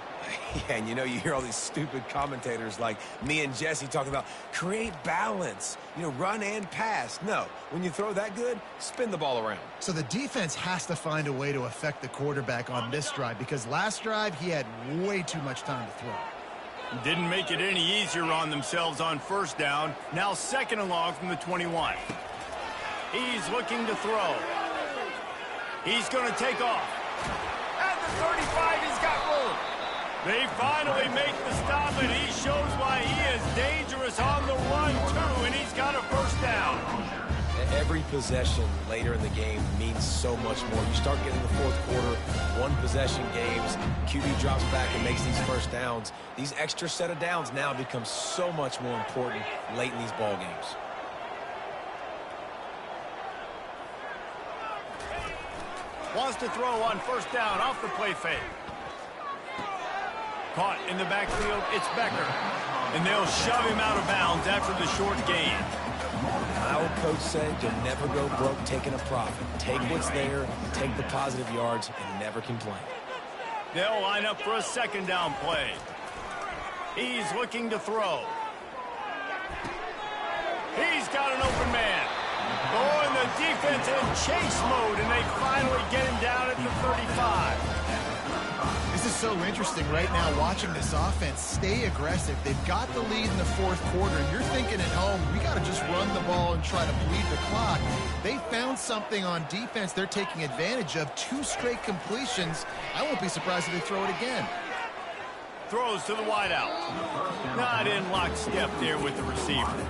Yeah, and you hear all these stupid commentators like me and Jesse talking about create balance, run and pass. No, when you throw that good, spin the ball around. So the defense has to find a way to affect the quarterback on this drive, because last drive he had way too much time to throw. Didn't make it any easier on themselves on 1st down. Now 2nd and long from the 21. He's looking to throw. He's going to take off. At the 35, he's got room. They finally make the stop, and he shows why he is dangerous on the run, too, and he's got a 1st down. Every possession later in the game means so much more. You start getting the 4th quarter, 1-possession games, QB drops back and makes these 1st downs. These extra set of downs now become so much more important late in these ball games. Wants to throw on 1st down off the play fake. Caught in the backfield, it's Becker. And they'll shove him out of bounds after the short gain. My old coach said you'll never go broke taking a profit. Take what's there, take the positive yards, and never complain. They'll line up for a 2nd down play. He's looking to throw. He's got an open man. Going the defense in chase mode, and they finally get him down at the 35. This is so interesting right now, watching this offense stay aggressive. They've got the lead in the 4th quarter, and you're thinking at home, we got to just run the ball and try to bleed the clock. They found something on defense they're taking advantage of. 2 straight completions. I won't be surprised if they throw it again. Throws to the wideout. Not in lockstep there with the receiver.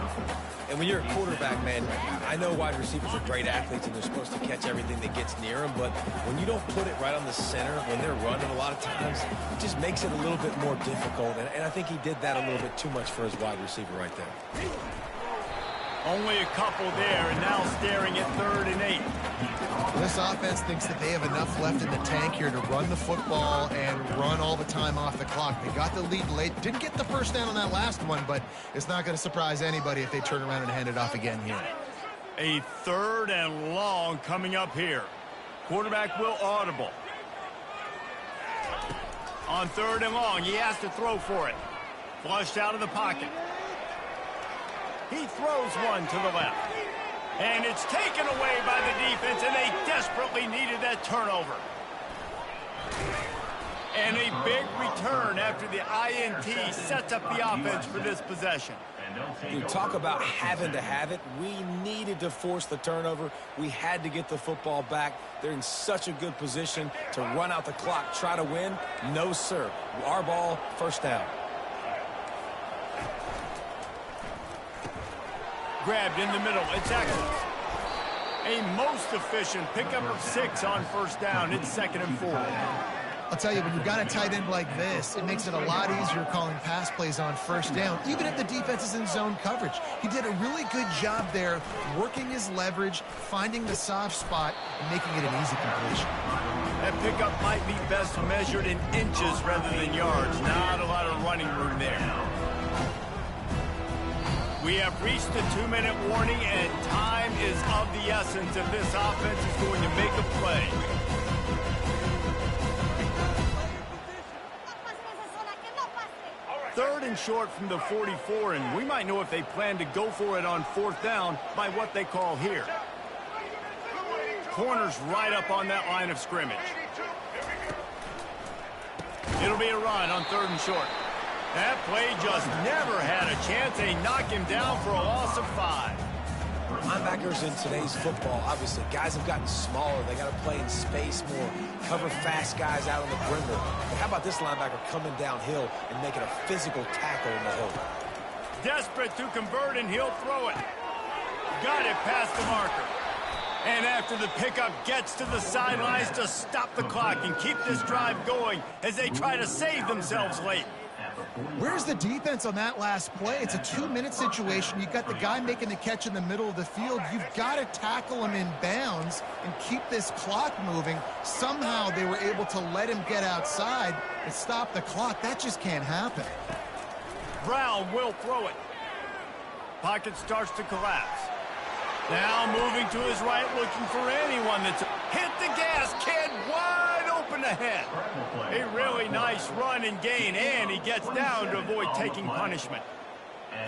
And when you're a quarterback, man, I know wide receivers are great athletes and they're supposed to catch everything that gets near them, but when you don't put it right on the center, when they're running a lot of times, it just makes it a little bit more difficult. And I think he did that a little bit too much for his wide receiver right there. Only a couple there, and now staring at 3rd and 8. Well, this offense thinks that they have enough left in the tank here to run the football and run all the time off the clock. They got the lead late. Didn't get the first down on that last one, but it's not going to surprise anybody if they turn around and hand it off again here. A 3rd and long coming up here. Quarterback will audible. On 3rd and long, he has to throw for it. Flushed out of the pocket. He throws one to the left. And it's taken away by the defense, and they desperately needed that turnover. And a big return after the INT sets up the offense for this possession. You talk about having to have it. We needed to force the turnover. We had to get the football back. They're in such a good position to run out the clock, try to win. No, sir. Our ball, first down. Grabbed in the middle. It's excellent. A most efficient pickup of 6 on first down. It's 2nd and 4. I'll tell you, when you've got a tight end like this, it makes it a lot easier calling pass plays on first down, even if the defense is in zone coverage. He did a really good job there, working his leverage, finding the soft spot, and making it an easy completion. That pickup might be best measured in inches rather than yards. Not a lot of running room there. We have reached the 2-minute warning, and time is of the essence if this offense is going to make a play. Third and short from the 44, and we might know if they plan to go for it on 4th down by what they call here. Corner's right up on that line of scrimmage. It'll be a run on 3rd and short. That play just never had a chance. They knock him down for a loss of 5. Linebackers in today's football, obviously, guys have gotten smaller. They got to play in space more, cover fast guys out on the perimeter. But how about this linebacker coming downhill and making a physical tackle in the hill? Desperate to convert, and he'll throw it. Got it past the marker. And after the pickup, gets to the sidelines to stop the clock and keep this drive going as they try to save themselves late. Where's the defense on that last play? It's a 2-minute situation. You've got the guy making the catch in the middle of the field. You've got to tackle him in bounds and keep this clock moving. Somehow they were able to let him get outside and stop the clock. That just can't happen. Brown will throw it. Pocket starts to collapse. Now moving to his right, looking for anyone that's hit the gas. Kid wide open ahead. A really nice run and gain, and he gets down to avoid taking punishment.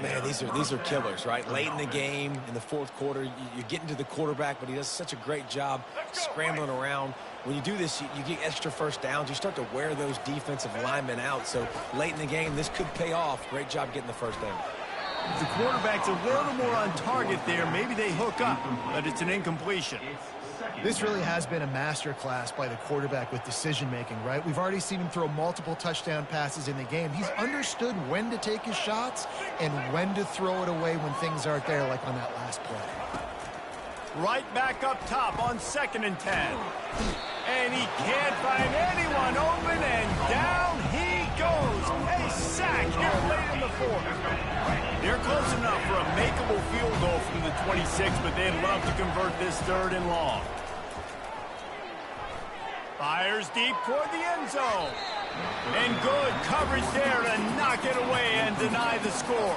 Man, these are killers, right? Late in the game, in the 4th quarter, you're getting to the quarterback, but he does such a great job scrambling around. When you do this, you get extra first downs. You start to wear those defensive linemen out. So late in the game, this could pay off. Great job getting the first down. If the quarterback's a little more on target there, maybe they hook up, but it's an incompletion. This really has been a master class by the quarterback with decision-making, right? We've already seen him throw multiple touchdown passes in the game. He's understood when to take his shots and when to throw it away when things aren't there, like on that last play. Right back up top on 2nd and 10. And he can't find anyone open, and down he goes. A sack here late in the 4th. They're close enough for a makeable field goal from the 26, but they'd love to convert this 3rd and long. Fires deep toward the end zone. And good coverage there to knock it away and deny the score.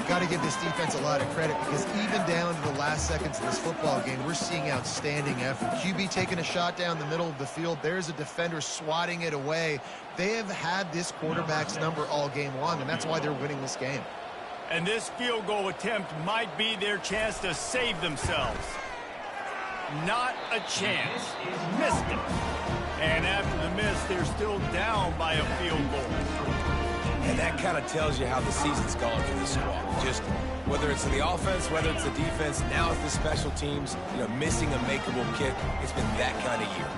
Got to give this defense a lot of credit, because even down to the last seconds of this football game, we're seeing outstanding effort. QB taking a shot down the middle of the field. There's a defender swatting it away. They have had this quarterback's number all game long, and that's why they're winning this game. And this field goal attempt might be their chance to save themselves. Not a chance. Missed it. And after the miss, they're still down by a field goal. And that kind of tells you how the season's gone for this squad. Just whether it's the offense, whether it's the defense, now it's the special teams, missing a makeable kick. It's been that kind of year.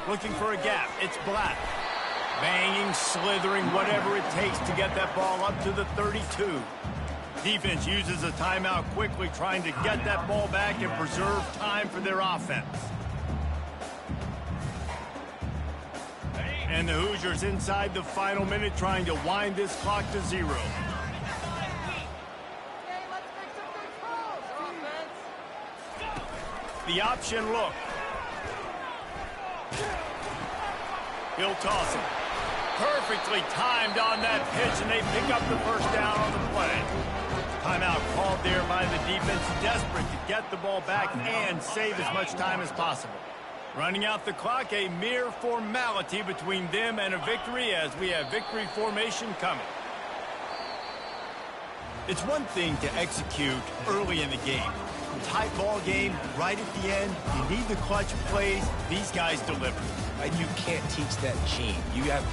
Looking for a gap. It's Black. Banging, slithering, whatever it takes to get that ball up to the 32. Defense uses a timeout quickly, trying to get that ball back and preserve time for their offense. And the Hoosiers inside the final minute, trying to wind this clock to 0. the option look. He'll toss it. Perfectly timed on that pitch, and they pick up the first down on the play. Timeout called there by the defense, desperate to get the ball back and save as much time as possible. Running out the clock, a mere formality between them and a victory as we have victory formation coming. It's one thing to execute early in the game. Tight ball game, right at the end, you need the clutch plays. These guys deliver. And you can't teach that gene. You have